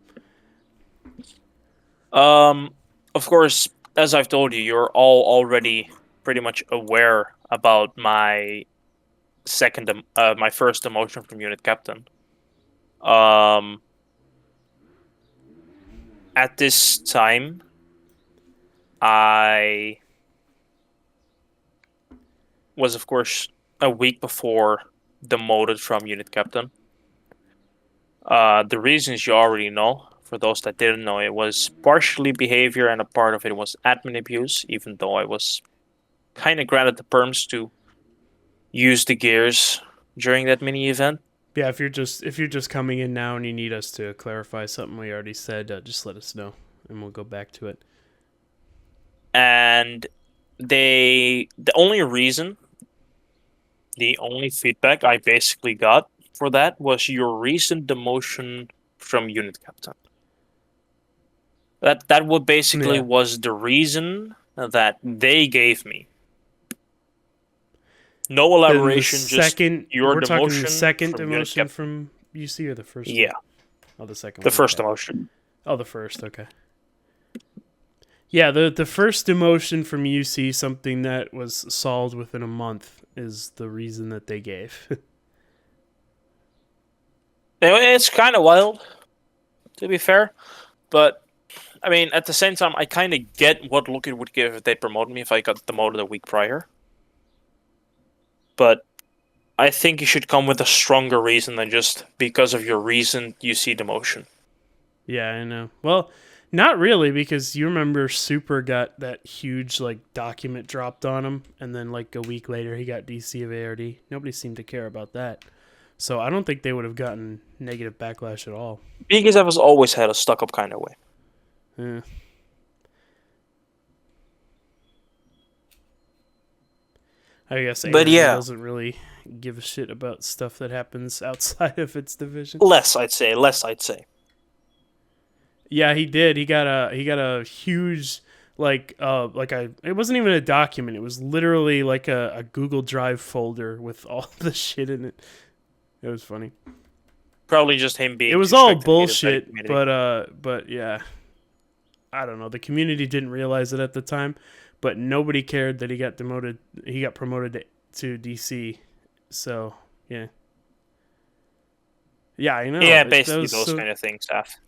Of course, as I've told you, you're all already pretty much aware about my first emotion from unit captain. Um, at this time, I was, of course, a week before demoted from unit captain. The reasons you already know. For those that didn't know, it was partially behavior, and a part of it was admin abuse. Even though I was kind of granted the perms to use the gears during that mini event. Yeah, if you're just coming in now and you need us to clarify something we already said, just let us know and we'll go back to it. And the only feedback I basically got for that was your recent demotion from unit captain. That what basically Yeah. was the reason that they gave me. No Then the elaboration, just second, your we're talking the demotion second from unit emotion captain. from UC or the first Yeah, one? Oh, the second the one. first Okay. demotion. Oh, the first. Okay. Yeah, the first emotion from UC, something that was solved within a month, is the reason that they gave. It's kind of wild, to be fair, but I mean, at the same time, I kind of get what Lookit would give if they promoted me if I got demoted a week prior. But I think you should come with a stronger reason than just because of your recent UC demotion. Yeah, I know. Well, not really, because you remember Super got that huge like document dropped on him, and then like a week later he got DC of ARD. Nobody seemed to care about that, so I don't think they would have gotten negative backlash at all. Because I've always had a stuck-up kind of way. Yeah. I guess But ARD yeah, doesn't really give a shit about stuff that happens outside of its division. less I'd say. Less I'd say. Yeah, he did. He got a huge it wasn't even a document. It was literally like a Google Drive folder with all the shit in it. It was funny. Probably just him It being was too all strict and hated by the bullshit, community. but yeah. I don't know. The community didn't realize it at the time, but nobody cared that he got demoted. He got promoted to DC. So, yeah. Yeah, I know. Yeah, That basically was those so. kind of things, Saf.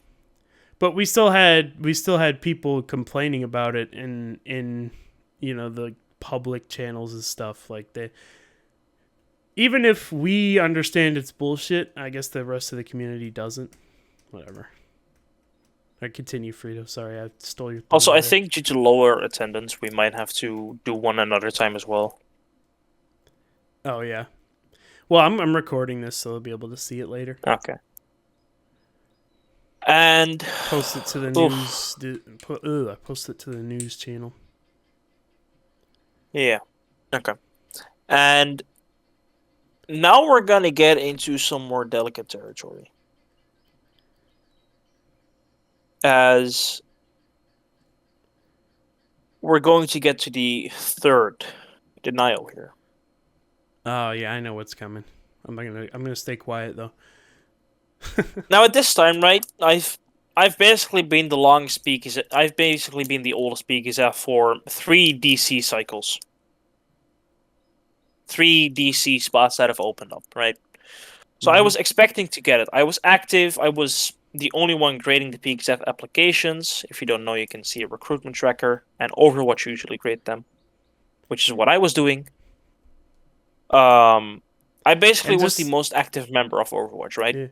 But we still had people complaining about it in the public channels and stuff like they. Even if we understand it's bullshit, I guess the rest of the community doesn't. Whatever. I continue, Friedo. Sorry, I stole your thunder. Also, I there. think due to lower attendance, we might have to do one another time as well. Oh yeah. Well, I'm recording this, so I'll be able to see it later. Okay. And Post it to the oof, news. I post it to the news channel. yeah. Okay. And now we're gonna get into some more delicate territory. as we're going to get to the third denial here. Oh yeah, I know what's coming. I'm gonna stay quiet though. Now at this time, right, I've basically been the longest peak is I've basically been the oldest peak is for 3 DC cycles. 3 DC spots that have opened up, right? So I was expecting to get it. I was active. I was the only one grading the PXF applications. If you don't know, you can see a recruitment tracker, and Overwatch usually grade them, which is what I was doing. I basically And was the most active member of Overwatch, right? yeah,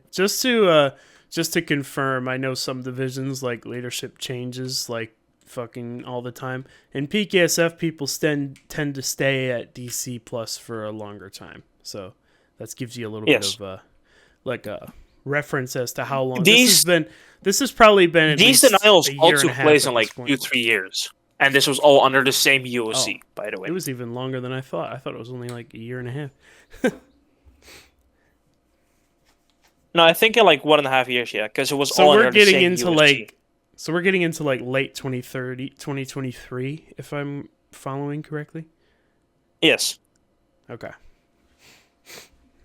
just to confirm, I know some divisions like leadership changes like fucking all the time. In PKSF, people tend to stay at DC plus for a longer time. So that gives you a little bit Yes. of like a reference as to how long this has These been. This has probably been at these least denials a all year and a took half place at in this like point. 2-3 years, and this was all under the same Oh, UOC, by the it way. was even longer than I thought. I thought it was only like a year and a half. No, I think in like 1.5 years, yeah, because it was So all we're under the getting same into UOC. we're getting into like late 2030, 2023 if I'm following correctly. Yes, Okay.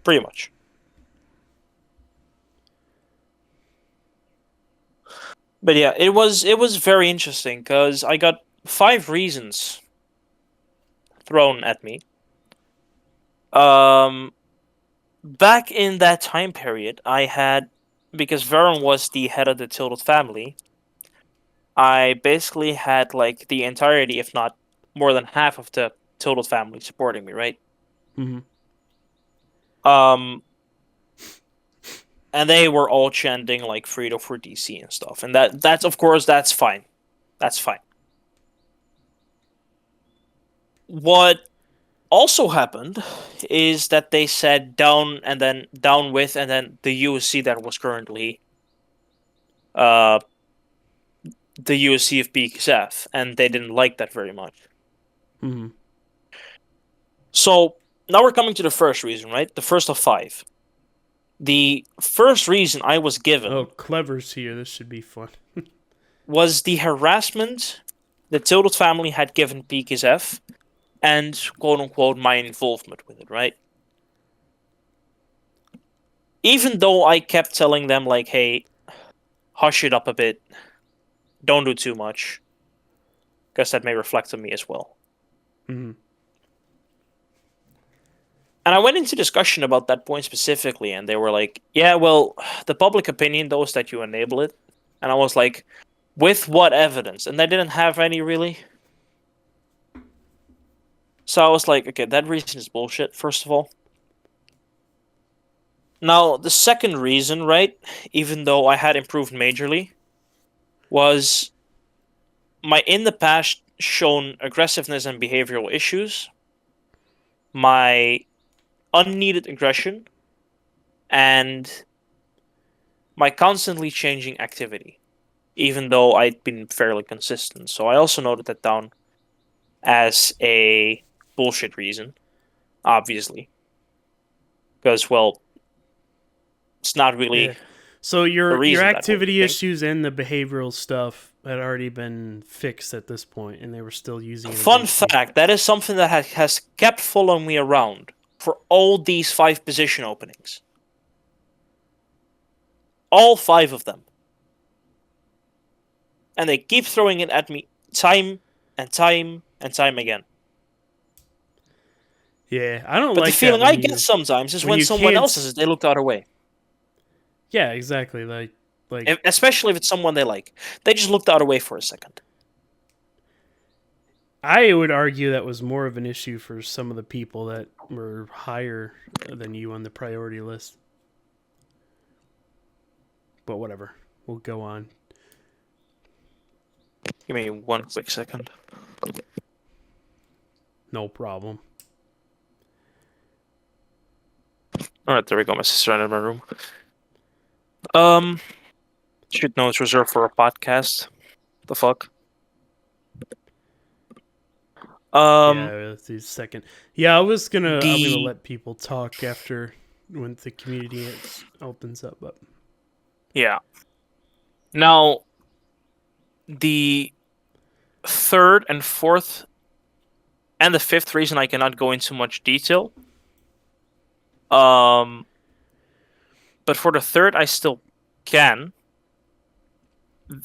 pretty much. But yeah, it was very interesting because I got 5 reasons thrown at me. Um, Back in that time period, I had because Veron was the head of the Tilted family. I basically had like the entirety, if not more than half, of the Tilted family supporting me, right? Mm-hmm. Um, and they were all chanting like Friedo for DC and stuff, and that's of course that's fine. That's fine. What also happened is that they said down and then down with and then the USC that was currently uh the USC of BXF, and they didn't like that very much. Mm-hmm. So now we're coming to the first reason, right? The first of 5. The first reason I was Oh, given Clever's here. This should be fun. was the harassment the Tilted family had given PKSF and quote unquote my involvement with it, right? Even though I kept telling them like, hey, hush it up a bit, don't do too much, because that may reflect on me as well. Mm-hmm. And I went into discussion about that point specifically, and they were like, yeah, well, the public opinion though is that you enable it. And I was like, with what evidence? And they didn't have any really. So I was like, okay, that reason is bullshit, first of all. Now, the second reason, right, even though I had improved majorly, was my in the past shown aggressiveness and behavioral issues, my unneeded aggression, and my constantly changing activity, even though I'd been fairly consistent. So I also noted that down as a bullshit reason, obviously. Because, well, it's not Yeah. really So a your reason that way, you activity think? issues and the behavioral stuff had already been fixed at this point, and they were still using it Fun against you. fact, that is something that has kept following me around for all these 5 position openings. All 5 of them. And they keep throwing it at me time and time and time again. Yeah, I don't But the like that feeling I get sometimes is when when you someone can't. else does it, they look the other way. Yeah, exactly. Like Especially if it's someone they like. They just look the other way for a second. I would argue that was more of an issue for some of the people that were higher than you on the priority list. But whatever, we'll go on. Give me one quick second. No problem. Alright, there we go. My sister entered my room. Should know it's reserved for a podcast. The fuck? Um, Yeah, let's do a second. Yeah, I'm gonna the let people talk after when the community opens up. But yeah. Now, the third and fourth and the fifth reason I cannot go into much detail. But for the third, I still can.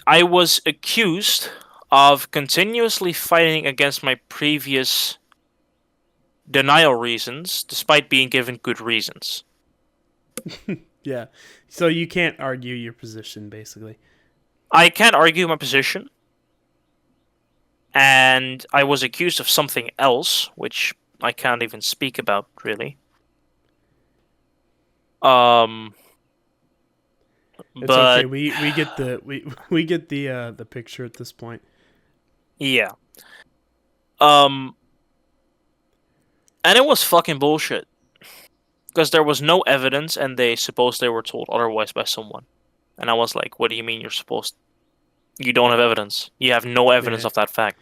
I was accused of continuously fighting against my previous denial reasons, despite being given good reasons. Yeah. So you can't argue your position, basically. I can't argue my position, and I was accused of something else, which I can't even speak about, really. It's But okay. We get the we get the picture at this point. yeah. And it was fucking bullshit. Because there was no evidence, and they supposed they were told otherwise by someone. And I was like, what do you mean you're supposed... You don't have evidence. You have no evidence Yeah. of that fact.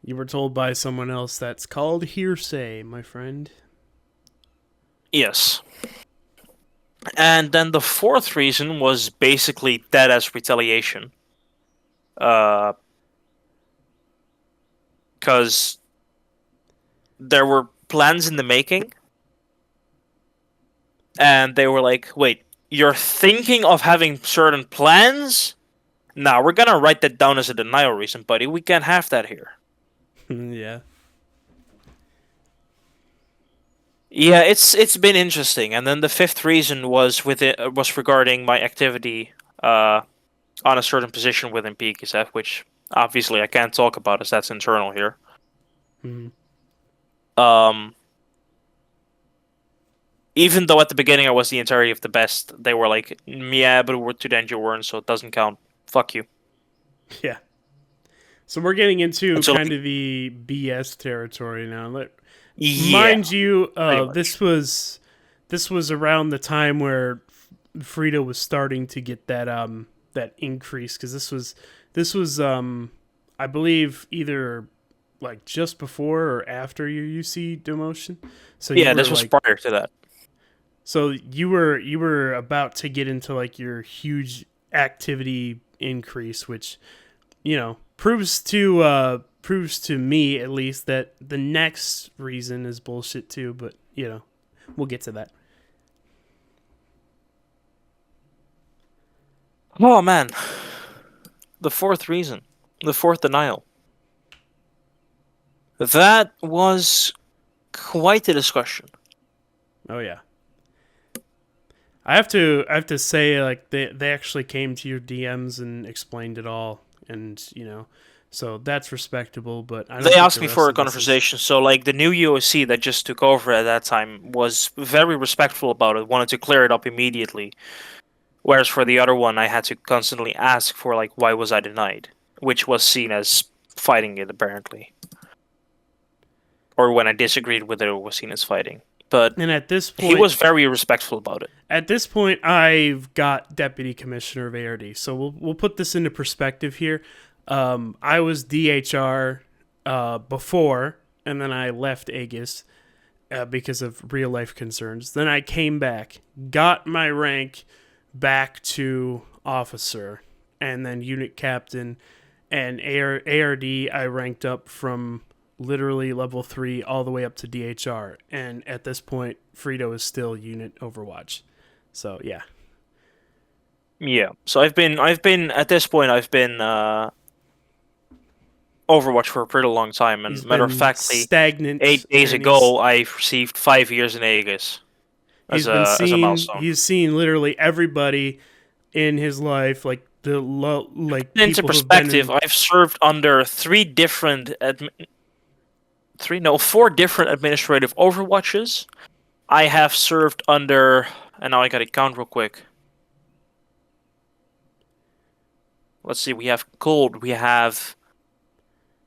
You were told by someone else. That's called hearsay, my friend. Yes. And then the fourth reason was basically dead as retaliation. Because there were plans in the making, and they were like, wait, you're thinking of having certain plans? Nah, we're gonna write that down as a denial reason, buddy. We can't have that here. Yeah. Yeah, it's been interesting. And then the fifth reason was was regarding my activity on a certain position within PKSF, which obviously I can't talk about as that's internal here. Mhm. Even though at the beginning I was the entirety of the best, they were like, yeah, but we're to the end you weren't, so it doesn't count. Fuck you. Yeah. So we're getting into And so, kind of the BS territory now. yeah, Mind you, pretty much. this was around the time where Friedo was starting to get that that increase, because this was I believe either like just before or after your UC demotion. So you Yeah, were this was like, prior to that. so you were about to get into like your huge activity increase, which, you know, proves to me at least that the next reason is bullshit too. But you know, we'll get to that. Oh man, the fourth reason, the fourth denial. That was quite a discussion. Oh yeah. I have to say, like, they actually came to your DMs and explained it all, and you know, so that's respectable. But I They don't think asked the me for rest a of this is. conversation, so like the new UOC that just took over at that time was very respectful about it, wanted to clear it up immediately. Whereas for the other one, I had to constantly ask for like why was I denied, which was seen as fighting it apparently, or when I disagreed with it, it was seen as fighting. But And he was very respectful about it. at this point, I've got deputy commissioner of ARD, so we'll put this into perspective here. I was DHR before, and then I left Aegis because of real life concerns. Then I came back, got my rank back to officer, and then unit captain, and ARD. I ranked up from literally level 3 all the way up to DHR, and at this point, Friedo is still unit Overwatch. So yeah, Yeah. So I've been at this point I've been Overwatch for a pretty long time, and he's matter of been factly, stagnant, 8 days and ago I received 5 years in Aegis he's been as a seen. milestone. He's seen literally everybody in his life, like like Into people who've been perspective, in. I've served under four different administrative Overwatches. I have served under, and now I got to count real quick. Let's see, we have Gold, we have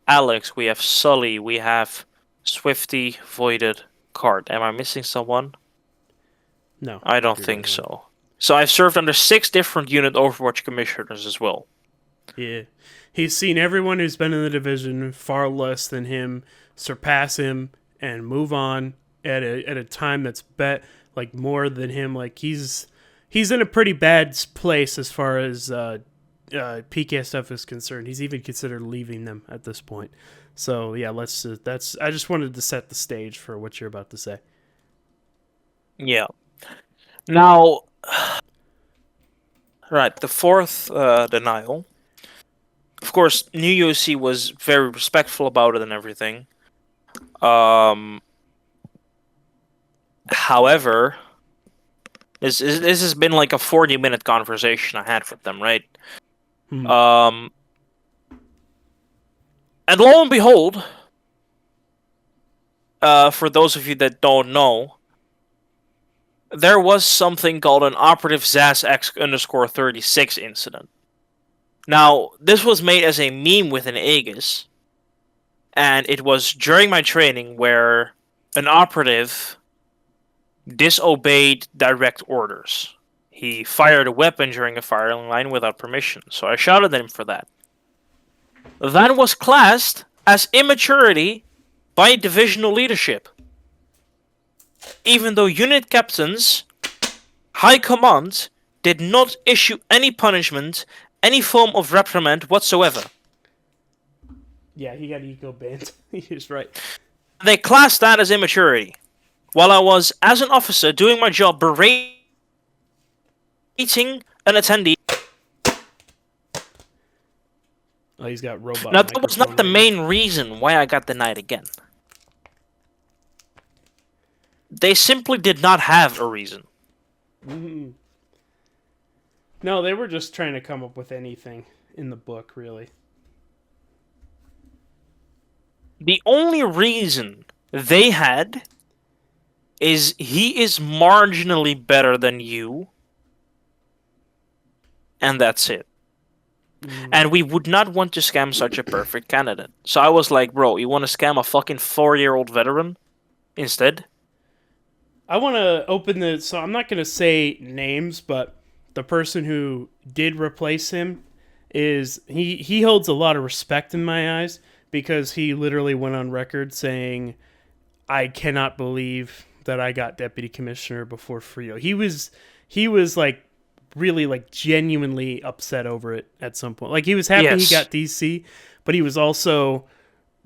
Alex, we have Sully, we have Swifty, Voided, Card. Am I missing someone? No, I don't you're good, think man. so. So I've served under 6 different unit Overwatch commissioners as well. Yeah. He's seen everyone who's been in the division far less than him surpass him and move on at a time that's like more than him. Like he's in a pretty bad place as far as PK stuff is concerned, he's even considered leaving them at this point. So yeah, that's. I just wanted to set the stage for what you're about to say. Yeah. Now, right, the fourth denial. Of course, New UC was very respectful about it and everything. However, this has been like a 40-minute conversation I had with them, right? And lo and behold, for those of you that don't know, there was something called an operative ZAS X_36 incident. Now, this was made as a meme within Aegis, and it was during my training where an operative disobeyed direct orders. He fired a weapon during a firing line without permission, so I shouted at him for that. That was classed as immaturity by divisional leadership. Even though unit captains, high command, did not issue any punishment, any form of reprimand whatsoever. Yeah, he got ego banned. He's right. They classed that as immaturity. While I was, as an officer, doing my job berating an attendee. Oh, he's got robot. Now, that was not the main reason why I got denied again. They simply did not have a reason. Mm-hmm. No, they were just trying to come up with anything in the book, really. The only reason they had is he is marginally better than you, and that's it. And we would not want to scam such a perfect candidate. So I was like, bro, you want to scam a fucking 4-year-old veteran instead? I want to open the... So I'm not going to say names, but the person who did replace him is... He holds a lot of respect in my eyes because he literally went on record saying, I cannot believe that I got deputy commissioner before Friedo. He was like really like genuinely upset over it at some point. Like he was happy he got DC, but he was also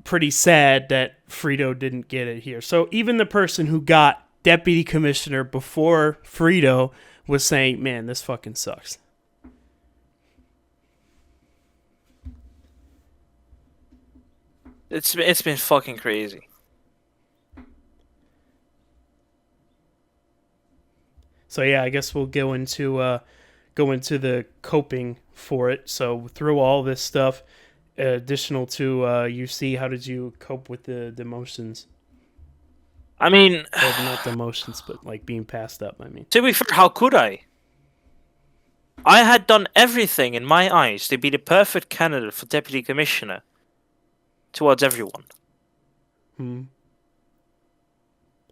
pretty sad that Friedo didn't get it here. So even the person who got deputy commissioner before Friedo was saying, man, this fucking sucks. It's been fucking crazy. So yeah, I guess we'll go into the coping for it. So through all this stuff, additional to UC, how did you cope with the demotions? I mean, or not demotions, but like being passed up. I mean, to be fair, how could I? I had done everything in my eyes to be the perfect candidate for deputy commissioner towards everyone.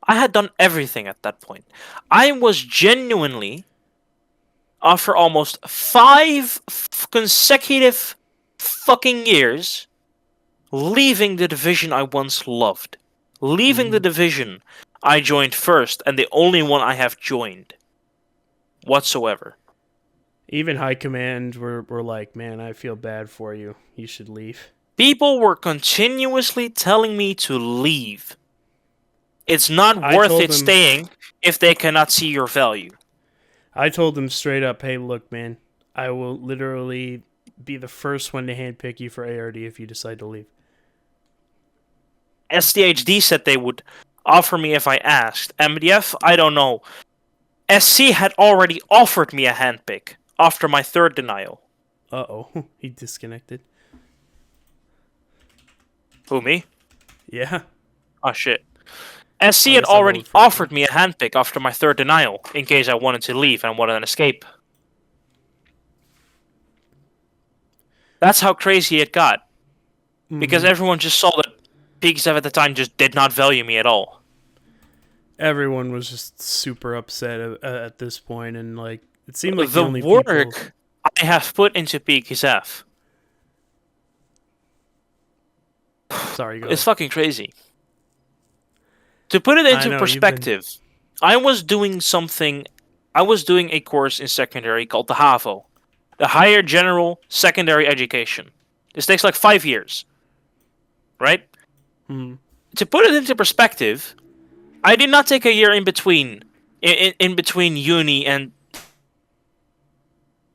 I had done everything at that point. I was genuinely, after almost 5 consecutive fucking years, leaving the division I once loved. Leaving the division I joined first, and the only one I have joined whatsoever. Even high command were like, man, I feel bad for you. You should leave. People were continuously telling me to leave. It's not worth it staying if they cannot see your value. I told them straight up, hey, look, man, I will literally be the first one to handpick you for ARD if you decide to leave. SDHD said they would offer me if I asked. MDF, I don't know. SC had already offered me a handpick after my 3rd denial. Uh-oh, he disconnected. Who, me? Yeah. Oh, shit. SC had already offered me a handpick after my 3rd denial, in case I wanted to leave and wanted an escape. That's how crazy it got. Because everyone just saw that PK at the time just did not value me at all. Everyone was just super upset at this point, and like it seemed like the only work people... I have put into PKSF. Sorry, go it's fucking crazy. To put it into perspective, I was doing a course in secondary called the HAVO. a higher general secondary education. This takes like 5 years, right? Hmm. To put it into perspective, I did not take a year in between, in between uni and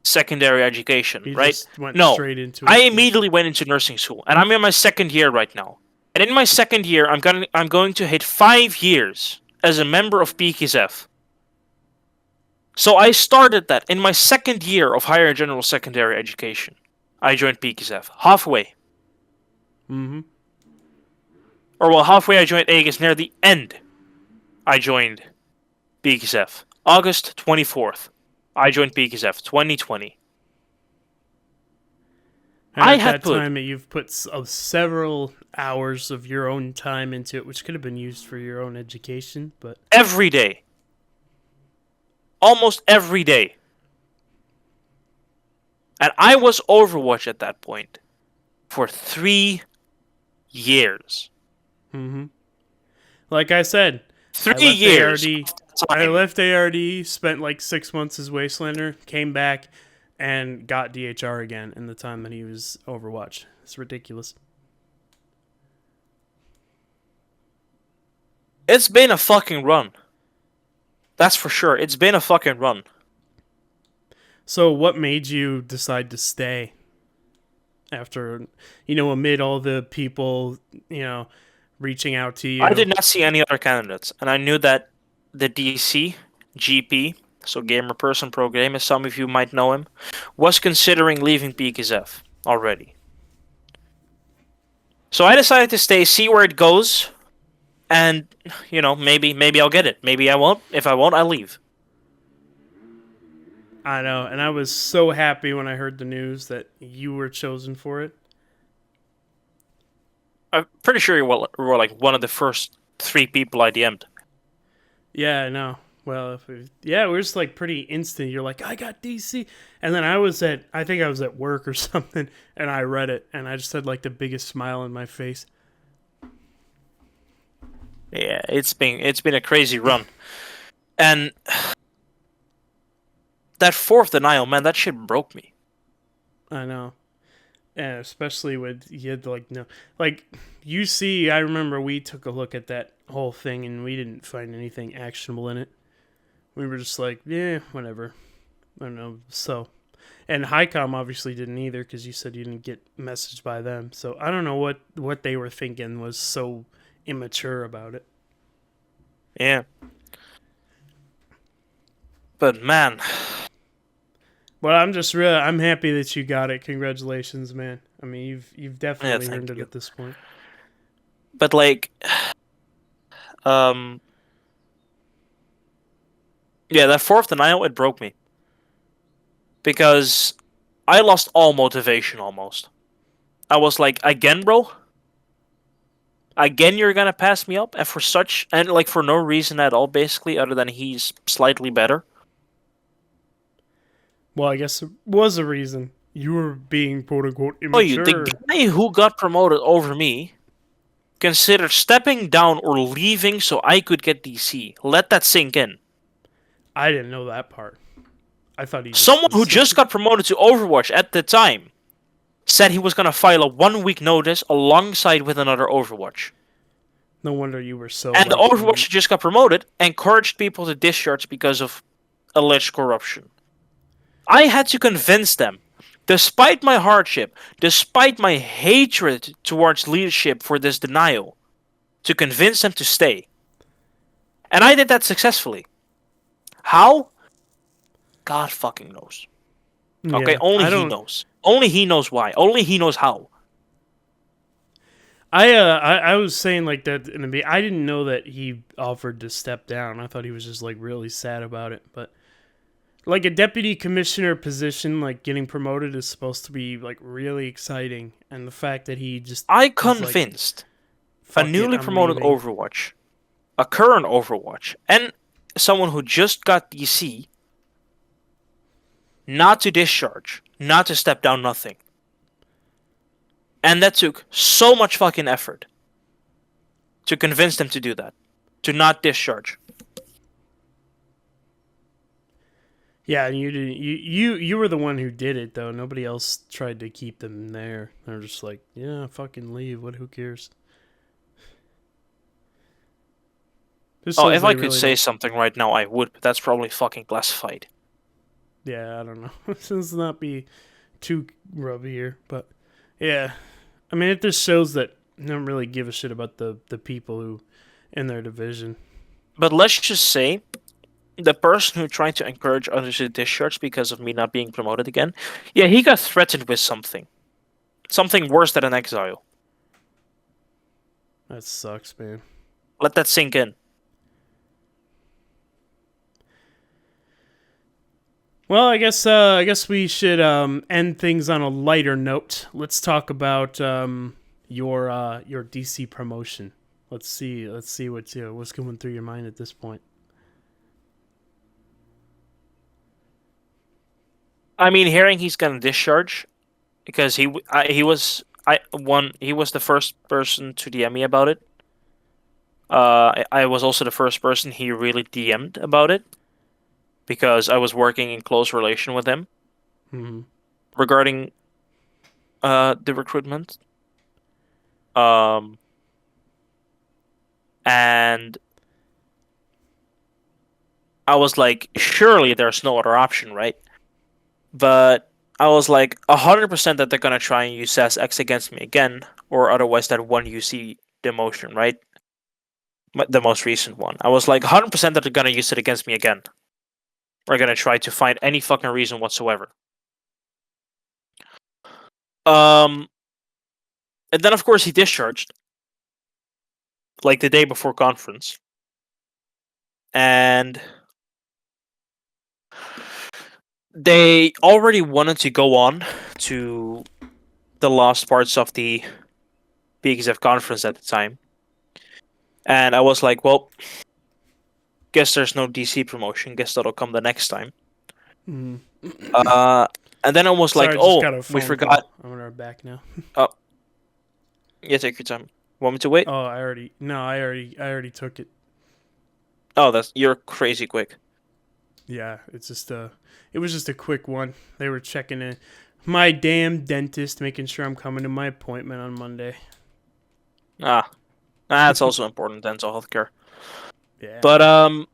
secondary education, You right? just went No, straight into I it. immediately went into nursing school, and I'm in my second year right now. And in my second year, I'm going to hit 5 years as a member of PKSF. So I started that in my second year of higher general secondary education. I joined PKSF halfway, Mm-hmm. or well, halfway I joined Aegis. Near the end, I joined PKSF. August 24th, I joined PKSF 2020. And I at had that put time, you've put several hours of your own time into it, which could have been used for your own education, but every day, almost every day. And I was Overwatch at that point for 3 years. mm-hmm. Like I said, I 3 left years ARD. of I time. left ARD, spent like 6 months as Wastelander, came back, and got DHR again in the time that he was Overwatch. It's ridiculous. It's been a fucking run. That's for sure. It's been a fucking run. So, what made you decide to stay after, amid all the people, reaching out to I you? did not see any other candidates, and I knew that the DC, GP, so Gamer Person Pro Game, as some of you might know him, was considering leaving PKSF already. So I decided to stay, see where it goes, and maybe I'll get it. Maybe I won't. If I won't, I'll leave. I know, and I was so happy when I heard the news that you were chosen for it. I'm pretty sure you were like one of the first 3 people I DM'd. Yeah, I know. Well, it was just like pretty instant. You're like, I got DC, and then I think I was at work or something, and I read it, and I just had like the biggest smile on my face. Yeah, it's been a crazy run, and that fourth denial, man, that shit broke me. I know, and especially with you had to like UC. I remember we took a look at that whole thing, and we didn't find anything actionable in it. We were just like, yeah, whatever. I don't know. So, and Highcom obviously didn't either because you said you didn't get messaged by them. So I don't know what they were thinking was so immature about it. Yeah, but man, But I'm happy that you got it. Congratulations, man. I mean, you've definitely earned it you. at this point. But like, yeah, that fourth denial, it broke me because I lost all motivation almost. I was like, again, bro. Again, you're gonna pass me up, and for no reason at all, basically, other than he's slightly better. Well, I guess it was a reason. You were being quote unquote Oh, you, the immature. guy who got promoted over me considered stepping down or leaving so I could get DC. Let that sink in. I didn't know that part. I thought he just Someone who was just got promoted to Overwatch at the time said he was gonna file a 1 week notice alongside with another Overwatch. No wonder you were so. And the like, Overwatch who just got promoted encouraged people to discharge because of alleged corruption. I had to convince them, despite my hardship, despite my hatred towards leadership for this denial, to convince them to stay. And I did that successfully. How? God fucking knows. Okay, yeah, only I he don't. knows. Only he knows why. Only he knows how. I was saying like that in the I didn't know that he offered to step down. I thought he was just like really sad about it. But like a deputy commissioner position, like getting promoted is supposed to be like really exciting. And the fact that he just I was like, convinced a "Fuck it, newly I'm promoted leaving." Overwatch, a current Overwatch, and someone who just got DC not to discharge, not to step down, nothing. And that took so much fucking effort to convince them to do that, to not discharge. Yeah, and you didn't. You were the one who did it though. Nobody else tried to keep them there. They're just like, yeah, fucking leave. What? Who cares? Just Oh, shows if I they could really say don't. something right now, I would, but that's probably fucking classified. Yeah, I don't know. Let's not be too rubby here, but yeah, I mean, it just shows that they don't really give a shit about the people who in their division. But let's just say the person who tried to encourage others to discharge because of me not being promoted again, yeah, he got threatened with something. Something worse than an exile. That sucks, man. Let that sink in. Well, I guess we should end things on a lighter note. Let's talk about your DC promotion. Let's see what's going through your mind at this point. I mean, hearing he's gonna discharge because he was the first person to DM me about it. I was also the first person he really DM'd about it because I was working in close relation with him Mm-hmm. regarding the recruitment. Um, and I was like, surely there's no other option, right? But I was like 100% that they're gonna try and use SAS X against me again, or otherwise that one UC demotion, right? The most recent one. I was like 100% that they're gonna use it against me again. Or gonna try to find any fucking reason whatsoever. Um, and then of course he discharged, like the day before conference, and they already wanted to go on to the last parts of the BXF conference at the time. And I was like, well, guess there's no DC promotion. Guess that'll come the next time. Mm-hmm. Uh, and then I was like, Sorry, I just oh, got a we phone forgot. call. I'm gonna back now. Oh, yeah, take your time. Want me to wait? Oh, I already took it. Oh, you're crazy quick. Yeah, it was just a quick one. They were checking in. My damn dentist, making sure I'm coming to my appointment on Monday. Ah, that's also important. Dental healthcare. Yeah. But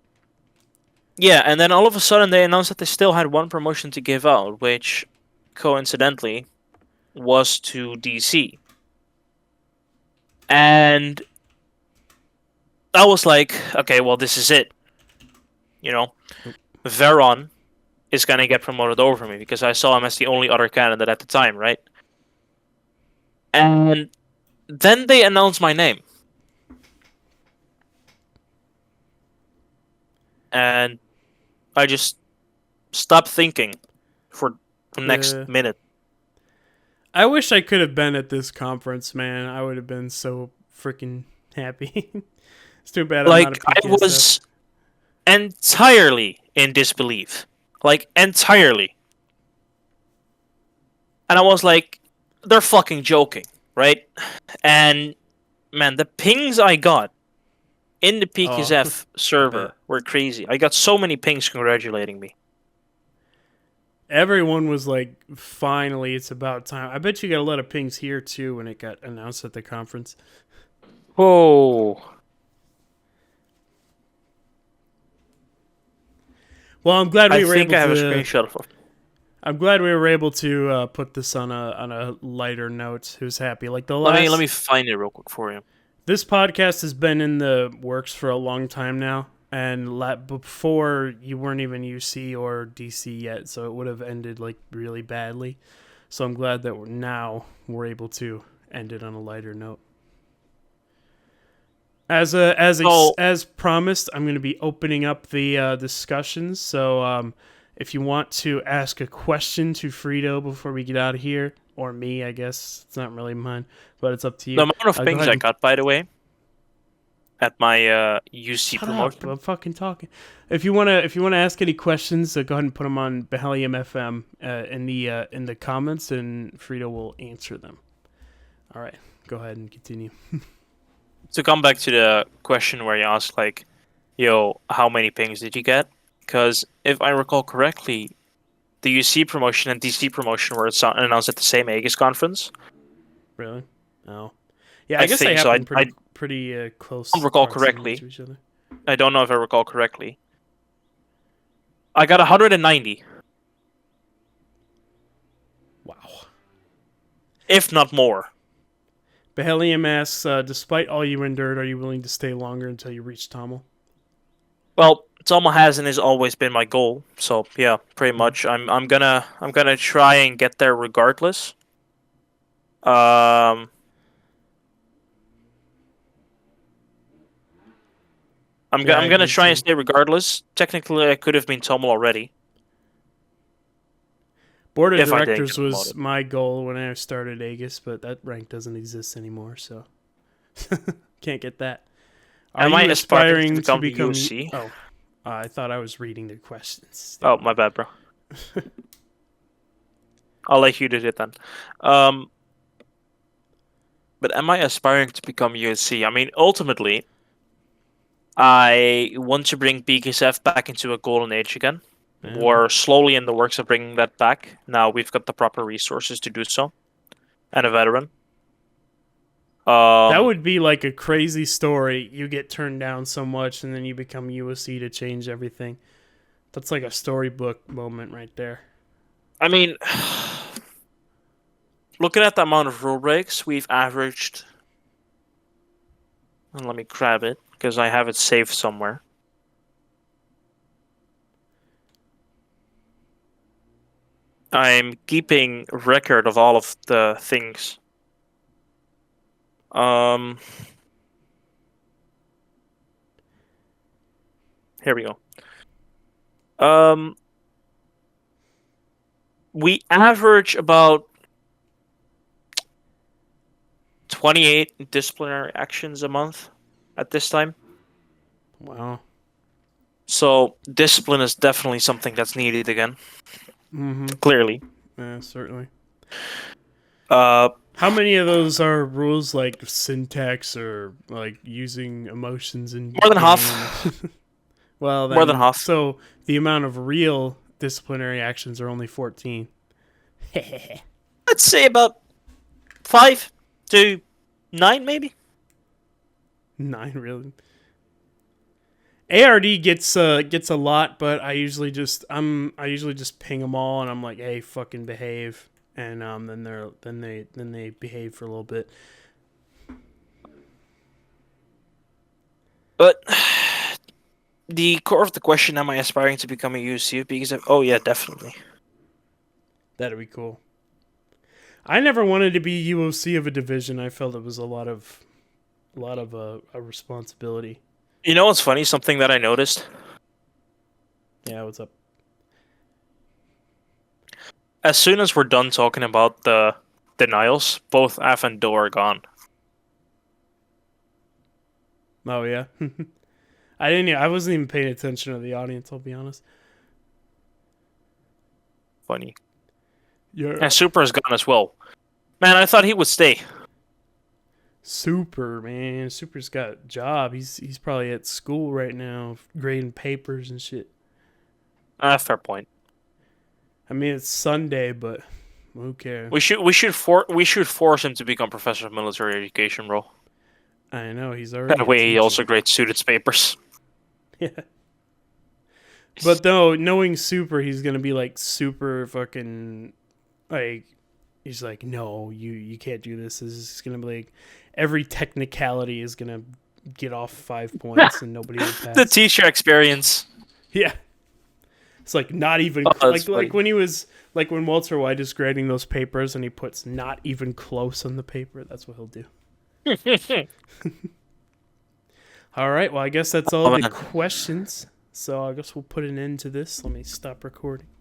yeah, and then all of a sudden they announced that they still had one promotion to give out, which coincidentally was to DC. And I was like, okay, well, this is it. You know, Veron is going to get promoted over me because I saw him as the only other candidate at the time, right? And then they announced my name. And I just stopped thinking for the next Yeah. minute. I wish I could have been at this conference, man. I would have been so freaking happy. It's too bad I'm not a Like, I PKSF. was entirely in disbelief. Like, entirely. And I was like, they're fucking joking, right? And, man, the pings I got in the Oh, PKSF I bet. server were crazy. I got so many pings congratulating me. Everyone was like, finally, it's about time. I bet you got a lot of pings here too when it got announced at the conference. Whoa. Well, I'm glad I we were think able I have a to. screenshot of it. I'm glad we were able to put this on a lighter note. Who's happy? Like the Let last me find it real quick for you. This podcast has been in the works for a long time now, and before you weren't even UC or DC yet, so it would have ended like really badly. So I'm glad that we're able to end it on a lighter note. So, As promised, I'm going to be opening up the discussions. So if you want to ask a question to Friedo before we get out of here, or me, I guess it's not really mine, but it's up to the you. amount of Go pings ahead I and got, by the way, at my UC shut up. promotion. I'm fucking talking. If you wanna ask any questions, go ahead and put them on Behelium FM in the comments, and Friedo will answer them. All right, go ahead and continue. To come back to the question where you asked, like, yo, how many pings did you get? because if I recall correctly, the UC promotion and DC promotion were announced at the same Aegis conference. Really? Oh. Yeah, I I guess they think so. happen I pretty don't close recall proximity correctly. to each other. I don't know if I recall correctly. I got 190, Wow. if not more. Behelium asks, despite all you endured, are you willing to stay longer until you reach Tommel? Well, Selma hasn't has always been my goal, so yeah, pretty much. I'm gonna try and get there regardless. Um, Yeah, I I'm gonna agree try and too. stay regardless. Technically, I could have been Tommel already Board of if I didn't directors get was promoted. my goal when I started Aegis, but that rank doesn't exist anymore, so can't get that. Are Am I you aspiring to aspiring to become the become? UC? Oh, I thought I was reading the questions. Oh, my bad, bro. I'll let you do it then. Um, but am I aspiring to become USC? I mean, ultimately, I want to bring BKSF back into a golden age again. Yeah, We're slowly in the works of bringing that back. Now we've got the proper resources to do so, and a veteran. that Um, would be like a crazy story. You get turned down so much, and then you become USC to change everything. That's like a storybook moment right there. I mean, looking at the amount of rule breaks we've averaged, and let me grab it because I have it saved somewhere. I'm keeping record of all of the things. Um, Here we go. Um, we average about 28 disciplinary actions a month at this time. Wow. So discipline is definitely something that's needed again. Mm-hmm. Clearly. Yeah, certainly. Uh, How many of those are rules like syntax or like using emotions in More than game? half. Well, More than then, half. so the amount of real disciplinary actions are only 14. Let's say about 5 to 9, maybe. 9 really. ARD gets a lot, but I usually just ping them all and I'm like, "Hey, fucking behave." And then they behave for a little bit. But the core of the question: am I aspiring to become a UC? Because oh yeah, definitely. That'd be cool. I never wanted to be UOC of a division. I felt it was a responsibility. You know what's funny? Something that I noticed. Yeah, what's up? As soon as we're done talking about the denials, both Af and Do are gone. Oh yeah. I wasn't even paying attention to the audience, I'll be honest. Funny. Yeah. And Super is gone as well. Man, I thought he would stay. Super, man. Super's got a job. He's probably at school right now, grading papers and shit. Fair point. I mean, it's Sunday, but who cares? We should force him to become professor of military education, bro. I know he's already That a way, he teacher. also grades students' papers. Yeah. But though knowing Super, he's gonna be like super fucking like he's like, no, you can't do this. This is gonna be like every technicality is gonna get off 5 points and nobody will pass. The teacher experience. Yeah. It's like not even like when he was like when Walter White is grading those papers and he puts not even close on the paper. That's what he'll do. All right. Well, I guess that's all Oh, the man. questions. So I guess we'll put an end to this. Let me stop recording.